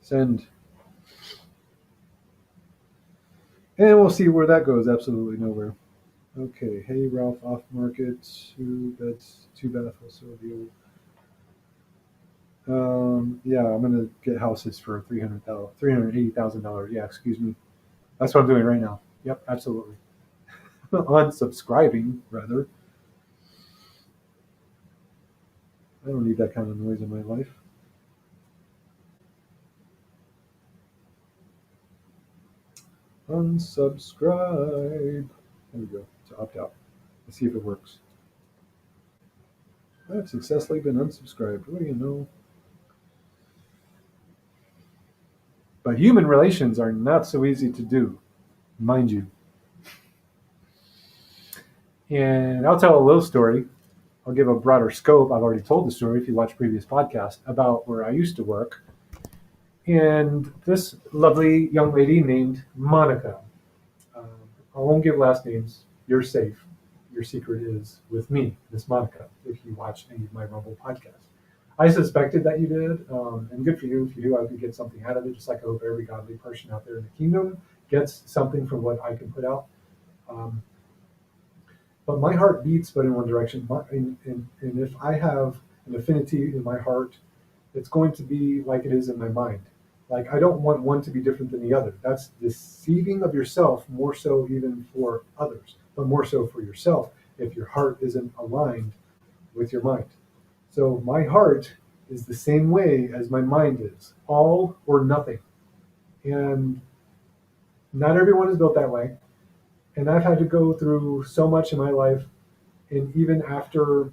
Speaker 1: Send. And we'll see where that goes. Absolutely nowhere. Okay. Hey, Ralph, off market. Two beds, two bath, also deal. Yeah, I'm gonna get houses for $380,000. Yeah, excuse me. That's what I'm doing right now. Yep, absolutely. Unsubscribing, rather. I don't need that kind of noise in my life. Unsubscribe. There we go. To opt out. Let's see if it works. I've successfully been unsubscribed. What do you know? But human relations are not so easy to do, mind you. And I'll tell a little story. I'll give a broader scope. I've already told the story if you watch previous podcasts about where I used to work. And this lovely young lady named Monica. Um, I won't give last names. You're safe. Your secret is with me, Miss Monica, if you watch any of my Rumble podcasts. I suspected that you did, and good for you. If you do, I hope you get something out of it, just like I hope every godly person out there in the kingdom gets something from what I can put out. Um, but my heart beats but in one direction. And if I have an affinity in my heart, it's going to be like it is in my mind. Like, I don't want one to be different than the other. That's deceiving of yourself, more so even for others, but more so for yourself if your heart isn't aligned with your mind. So my heart is the same way as my mind is, all or nothing. And not everyone is built that way. And I've had to go through so much in my life, and even after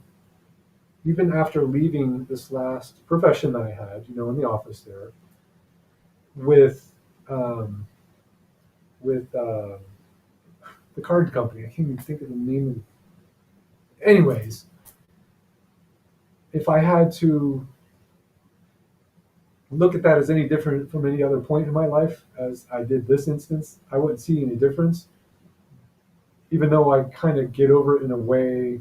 Speaker 1: leaving this last profession that I had, in the office there, with um, with the card company. I can't even think of the name of it. Anyways, if I had to look at that as any different from any other point in my life as I did this instance, I wouldn't see any difference. Even though I kind of get over it in a way,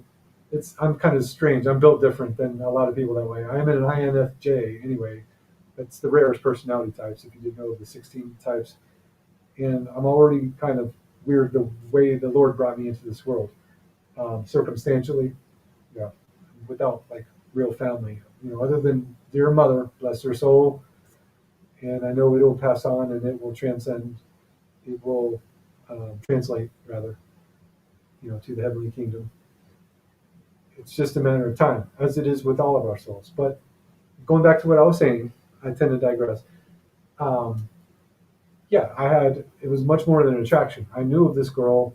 Speaker 1: I'm kind of strange. I'm built different than a lot of people that way. I am an INFJ anyway. That's the rarest personality types. If you didn't know the 16 types, and I'm already kind of weird the way the Lord brought me into this world, circumstantially, yeah, without like real family, other than dear mother, bless her soul, and I know it'll pass on and it will transcend, it will translate rather, to the heavenly kingdom. It's just a matter of time, as it is with all of our souls. But going back to what I was saying, I tend to digress. Um, yeah, it was much more than an attraction. I knew of this girl,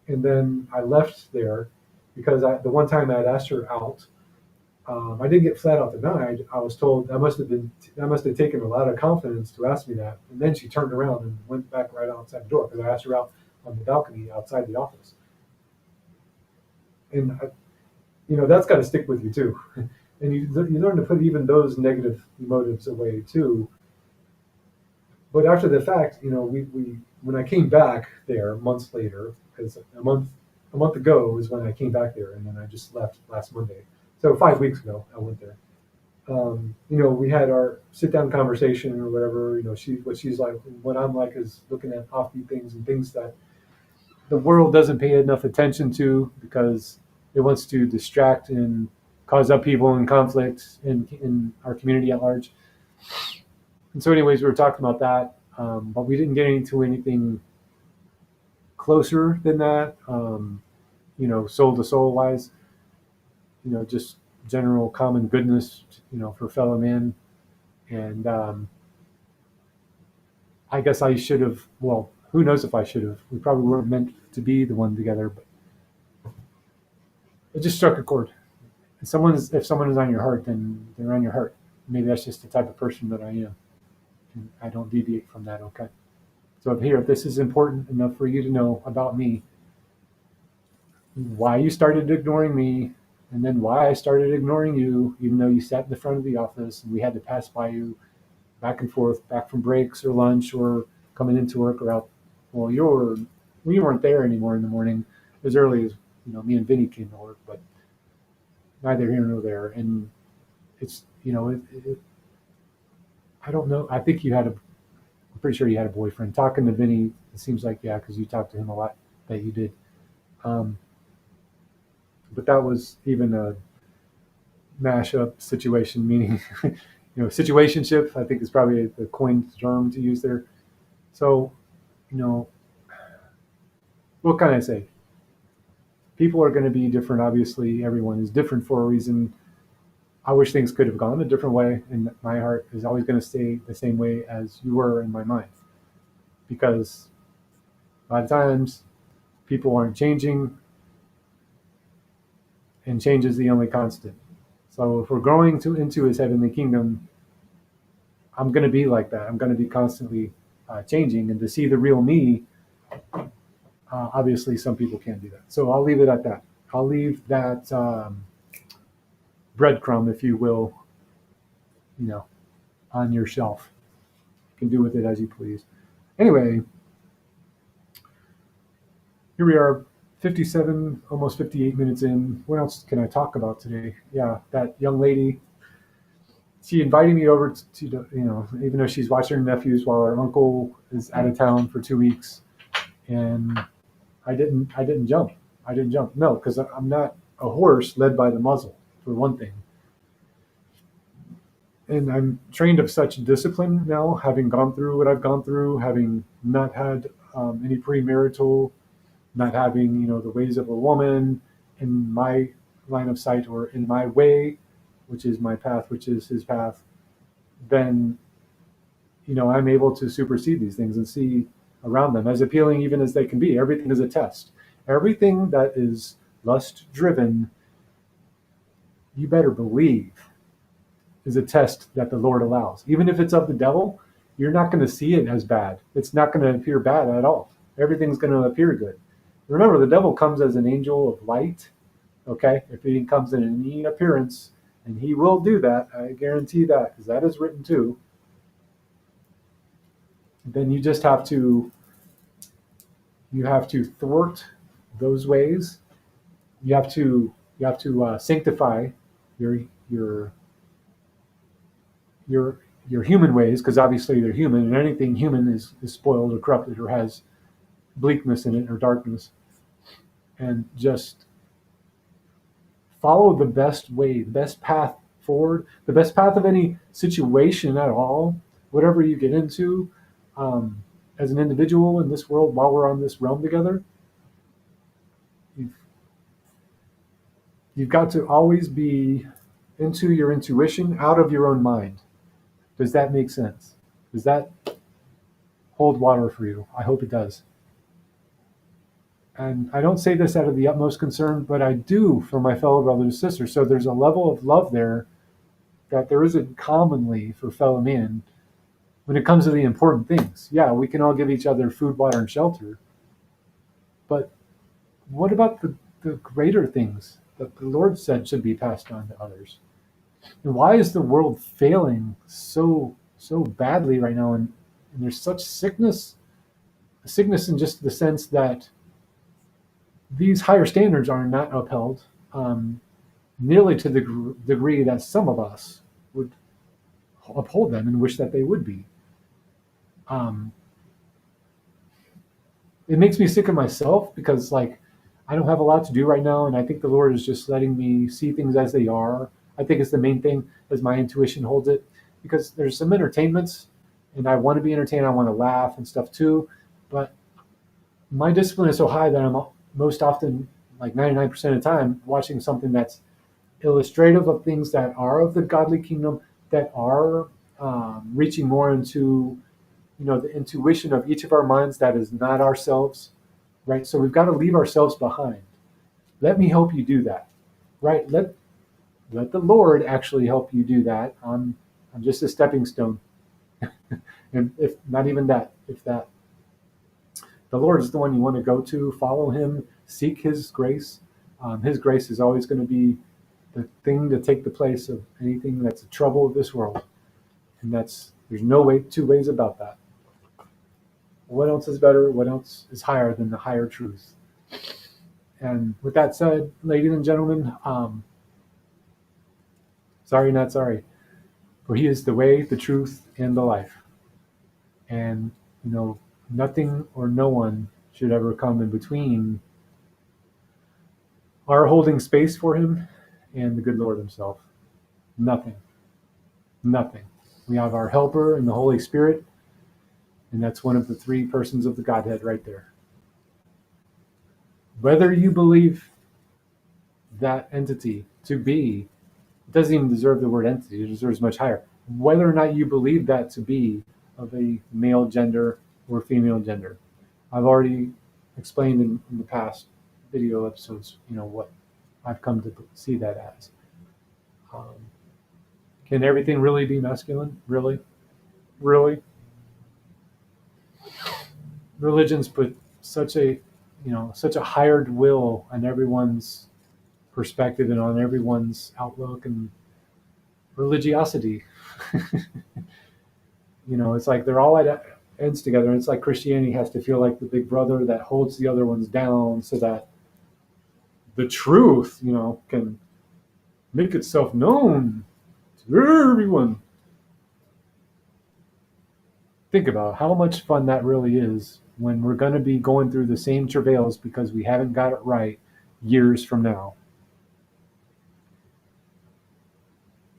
Speaker 1: and then I left there because the one time I had asked her out, I didn't get flat out denied. I was told that must have taken a lot of confidence to ask me that. And then she turned around and went back right outside the door because I asked her out on the balcony outside the office. And that's got to stick with you too. And you learn to put even those negative motives away too. But after the fact, we when I came back there months later, because a month ago was when I came back there, and then I just left last Monday. So 5 weeks ago, I went there. We had our sit down conversation or whatever. What she's like, what I'm like is looking at offbeat things and things that the world doesn't pay enough attention to because it wants to distract and cause upheaval and conflict in our community at large. And so, anyways, we were talking about that, but we didn't get into anything closer than that. Soul to soul wise, just general common goodness, for fellow man. And I guess I should have. Well, who knows if I should have? We probably weren't meant to be the one together, but it just struck a chord. If someone is on your heart, then they're on your heart. Maybe that's just the type of person that I am, and I don't deviate from that. Okay. So if this is important enough for you to know about me, why you started ignoring me, and then why I started ignoring you, even though you sat in the front of the office and we had to pass by you back and forth, back from breaks or lunch or coming into work or out. Well, we weren't there anymore in the morning as early as me and Vinny came to work, but neither here nor there. And it's I don't know. I think I'm pretty sure you had a boyfriend. Talking to Vinny, it seems like yeah, because you talked to him a lot that you did. Um, but that was even a mashup situation, meaning situationship. I think is probably the coined term to use there. So, you know, what can I say? People are going to be different. Obviously, everyone is different for a reason. I wish things could have gone a different way, and my heart is always going to stay the same way as you were in my mind. Because a lot of times people aren't changing, and change is the only constant. So if we're growing into his heavenly kingdom, I'm going to be like that. I'm going to be constantly changing, and to see the real me, obviously some people can't do that. So I'll leave it at that. I'll leave that breadcrumb, if you will, on your shelf. You can do with it as you please. Anyway, here we are, 57, almost 58 minutes in. What else can I talk about today? Yeah, that young lady. She invited me over to even though she's watching her nephews while her uncle is out of town for 2 weeks, and I didn't jump. I didn't jump. No, because I'm not a horse led by the muzzle, for one thing. And I'm trained of such discipline now, having gone through what I've gone through, having not had any premarital, not having the ways of a woman in my line of sight or in my way, which is my path, which is his path. Then I'm able to supersede these things and see around them, as appealing even as they can be. Everything is a test. Everything that is lust driven, you better believe, is a test that the Lord allows. Even if it's of the devil, you're not going to see it as bad. It's not going to appear bad at all. Everything's going to appear good. Remember, the devil comes as an angel of light. Okay, if he comes in any appearance, and he will do that, I guarantee that, because that is written too. Then you just have to thwart those ways. You have to sanctify your human ways, because obviously they're human, and anything human is spoiled or corrupted or has bleakness in it or darkness. And just follow the best way, the best path forward, the best path of any situation at all, whatever you get into. As an individual in this world, while we're on this realm together, you've got to always be into your intuition, out of your own mind. Does that make sense? Does that hold water for you? I hope it does. And I don't say this out of the utmost concern, but I do for my fellow brothers and sisters. So there's a level of love there that there isn't commonly for fellow man when it comes to the important things. Yeah, we can all give each other food, water, and shelter. But what about
Speaker 2: the greater things that the Lord said should be passed on to others. And why is the world failing so badly right now? And there's such sickness in just the sense that these higher standards are not upheld nearly to the degree that some of us would uphold them and wish that they would be. Um, it makes me sick of myself because, like, I don't have a lot to do right now, and I think the Lord is just letting me see things as they are. I think it's the main thing, as my intuition holds it, because there's some entertainments, and I want to be entertained. I want to laugh and stuff too, but my discipline is so high that I'm most often, like 99% of the time, watching something that's illustrative of things that are of the godly kingdom, that are reaching more into, the intuition of each of our minds that is not ourselves, right? So we've got to leave ourselves behind. Let me help you do that, right? Let the Lord actually help you do that. I'm just a stepping stone, and if not even that, if that the Lord is the one you want to go to, follow Him, seek His grace. His grace is always going to be the thing to take the place of anything that's the trouble of this world, and there's no way two ways about that. What else is better? What else is higher than the higher truth? And with that said, ladies and gentlemen, sorry, not sorry, for He is the way, the truth, and the life. And nothing or no one should ever come in between our holding space for Him and the good Lord Himself. Nothing. Nothing. We have our helper in the Holy Spirit, and that's one of the three persons of the Godhead right there. Whether you believe that entity to be, it doesn't even deserve the word entity, it deserves much higher. Whether or not you believe that to be of a male gender or female gender. I've already explained in the past video episodes, what I've come to see that as. Can everything really be masculine? Really? Really? Religions put such a hired will on everyone's perspective and on everyone's outlook and religiosity. It's like they're all at ends together, and it's like Christianity has to feel like the big brother that holds the other ones down so that the truth, can make itself known to everyone. Think about how much fun that really is when we're going to be going through the same travails because we haven't got it right years from now.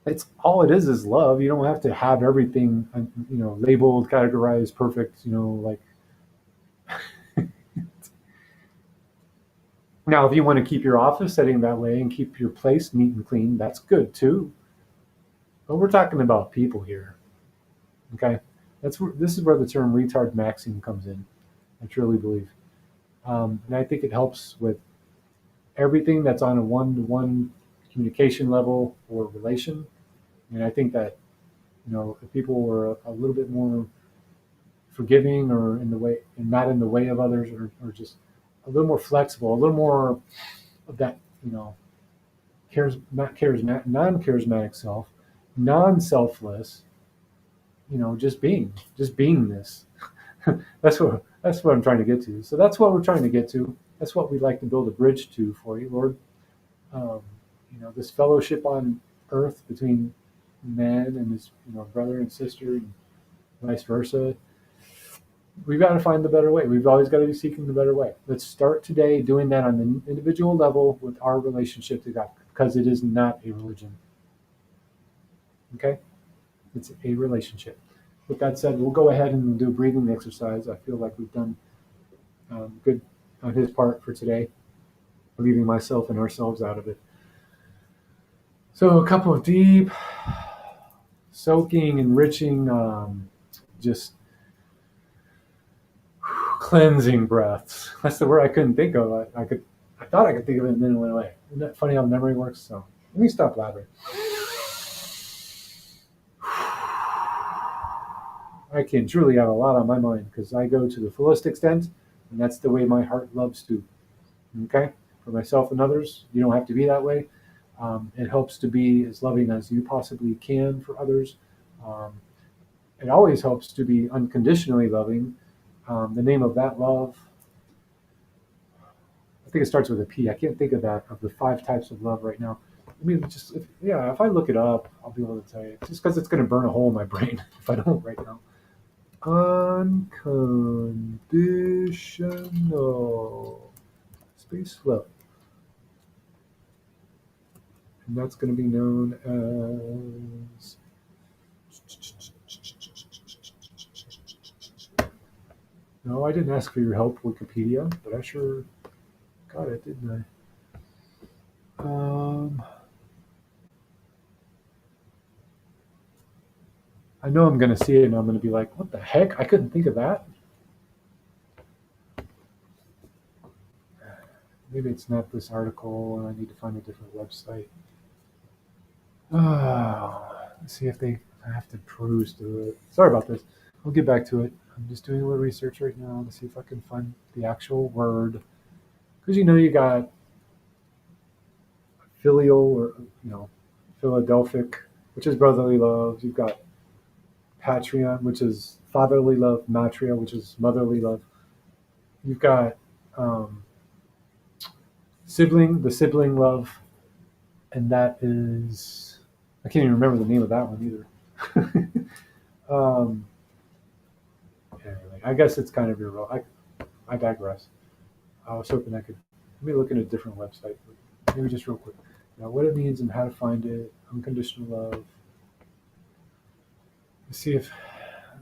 Speaker 2: It's all it is love. You don't have to have everything, labeled, categorized, perfect, like. Now, if you want to keep your office setting that way and keep your place neat and clean, that's good too. But we're talking about people here. Okay? This is where the term retard maxing comes in. I truly believe. And I think it helps with everything that's on a one-to-one communication level or relation. And I think that, if people were a little bit more forgiving or in the way and not in the way of others, or just a little more flexible, a little more of that, non-charismatic self, non-selfless, just beingness. that's what I'm trying to get to. So that's what we're trying to get to. That's what we'd like to build a bridge to for you, Lord. This fellowship on earth between man and his, brother and sister, and vice versa. We've got to find the better way. We've always got to be seeking the better way. Let's start today doing that on the individual level with our relationship to God, because it is not a religion. Okay? It's a relationship. With that said, we'll go ahead and do a breathing exercise. I feel like we've done good on his part for today, leaving myself and ourselves out of it. So a couple of deep, soaking, enriching, just cleansing breaths. That's the word I couldn't think of. I thought I could think of it, and then it went away. Isn't that funny how memory works? So let me stop blabbering. I can truly have a lot on my mind because I go to the fullest extent, and that's the way my heart loves to. Okay? for myself and others. You don't have to be that way. It helps to be as loving as you possibly can for others. Um, it always helps to be unconditionally loving. The name of that love, I think it starts with a P. I can't think of that, of the 5 types of love right now. I mean, if I look it up, I'll be able to tell you. Just because it's going to burn a hole in my brain if I don't right now. Unconditional space love. And that's going to be known as. No, I didn't ask for your help, Wikipedia, but I sure got it, didn't I? I know I'm going to see it and I'm going to be like, what the heck? I couldn't think of that. Maybe it's not this article and I need to find a different website. Let's see if I have to cruise through it. Sorry about this. I'll get back to it. I'm just doing a little research right now to see if I can find the actual word. Because you got filial or, Philadelphic, which is brotherly love. You've got Patreon, which is fatherly love. Matria, which is motherly love. You've got the sibling love. And that is, I can't even remember the name of that one either. Anyway, I guess it's kind of irrelevant. I digress. I was hoping I could, let me look at a different website, maybe just real quick. Now, what it means and how to find it, unconditional love. Let's see if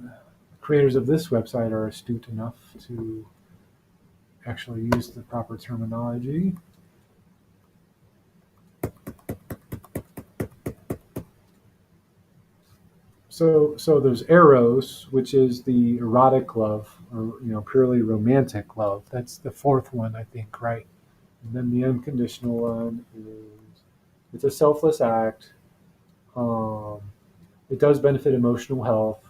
Speaker 2: the creators of this website are astute enough to actually use the proper terminology. So there's eros, which is the erotic love, or purely romantic love. That's the 4th one, I think, right? And then the unconditional one is, it's a selfless act. It does benefit emotional health.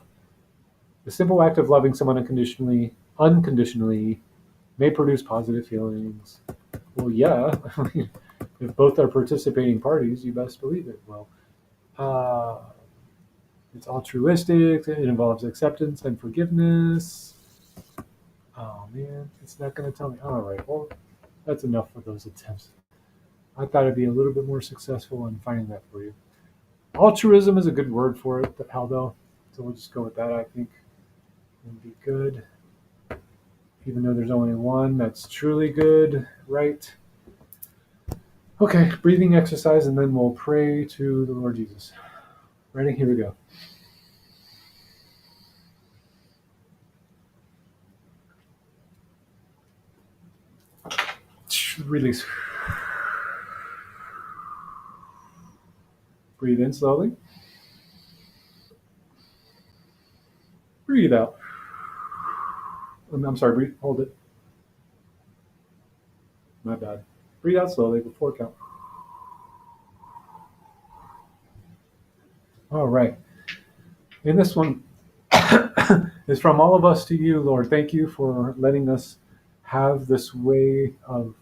Speaker 2: The simple act of loving someone unconditionally may produce positive feelings. Well, yeah, if both are participating parties, you best believe it will. It's altruistic. It involves acceptance and forgiveness. Oh, man, it's not going to tell me. All right, well, that's enough for those attempts. I thought I'd be a little bit more successful in finding that for you. Altruism is a good word for it, Aldo. So we'll just go with that, I think. It'll be good. Even though there's only one that's truly good, right? Okay, breathing exercise, and then we'll pray to the Lord Jesus. Ready? Here we go. Release. Breathe in slowly. Breathe out. I'm sorry, breathe. Hold it. My bad. Breathe out slowly before count. All right. And this one is from all of us to you, Lord. Thank you for letting us have this way of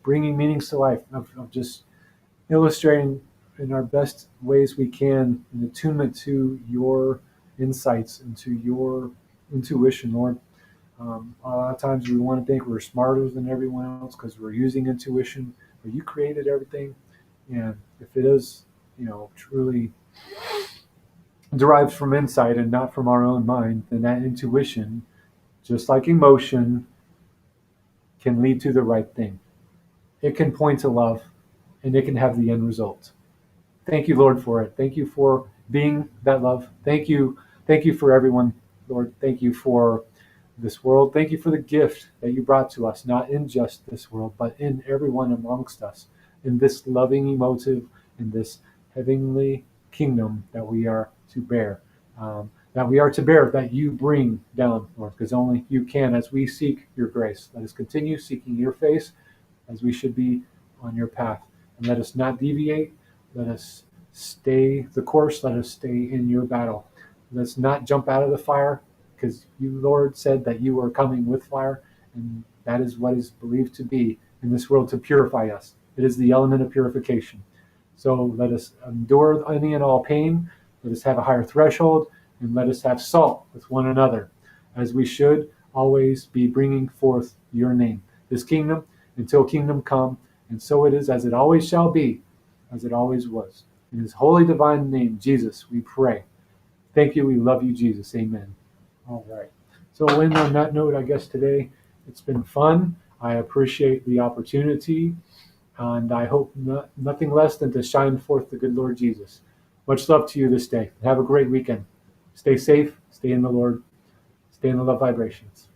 Speaker 2: bringing meanings to life, of just illustrating in our best ways we can in attunement to your insights and to your intuition, Lord. A lot of times we want to think we're smarter than everyone else because we're using intuition, but you created everything. And if it is, truly derived from insight and not from our own mind, then that intuition, just like emotion, can lead to the right thing. It can point to love, and it can have the end result. Thank you, Lord, for it. Thank you for being that love. Thank you for everyone, Lord. Thank you for this world. Thank you for the gift that you brought to us, not in just this world, but in everyone amongst us, in this loving emotive, in this heavenly kingdom that we are to bear, that you bring down, Lord, because only you can, as we seek your grace. Let us continue seeking your face as we should be on your path. And let us not deviate. Let us stay the course. Let us stay in your battle. Let's not jump out of the fire, because you, Lord, said that you were coming with fire, and that is what is believed to be in this world to purify us. It is the element of purification. So let us endure any and all pain. Let us have a higher threshold, and let us have salt with one another, as we should always be bringing forth your name, this kingdom, until kingdom come. And so it is, as it always shall be, as it always was. In his holy divine name, Jesus, we pray. Thank you. We love you, Jesus. Amen. All right. So on that note, I guess today it's been fun. I appreciate the opportunity, and I hope nothing less than to shine forth the good Lord Jesus. Much love to you this day. Have a great weekend. Stay safe. Stay in the Lord. Stay in the love vibrations.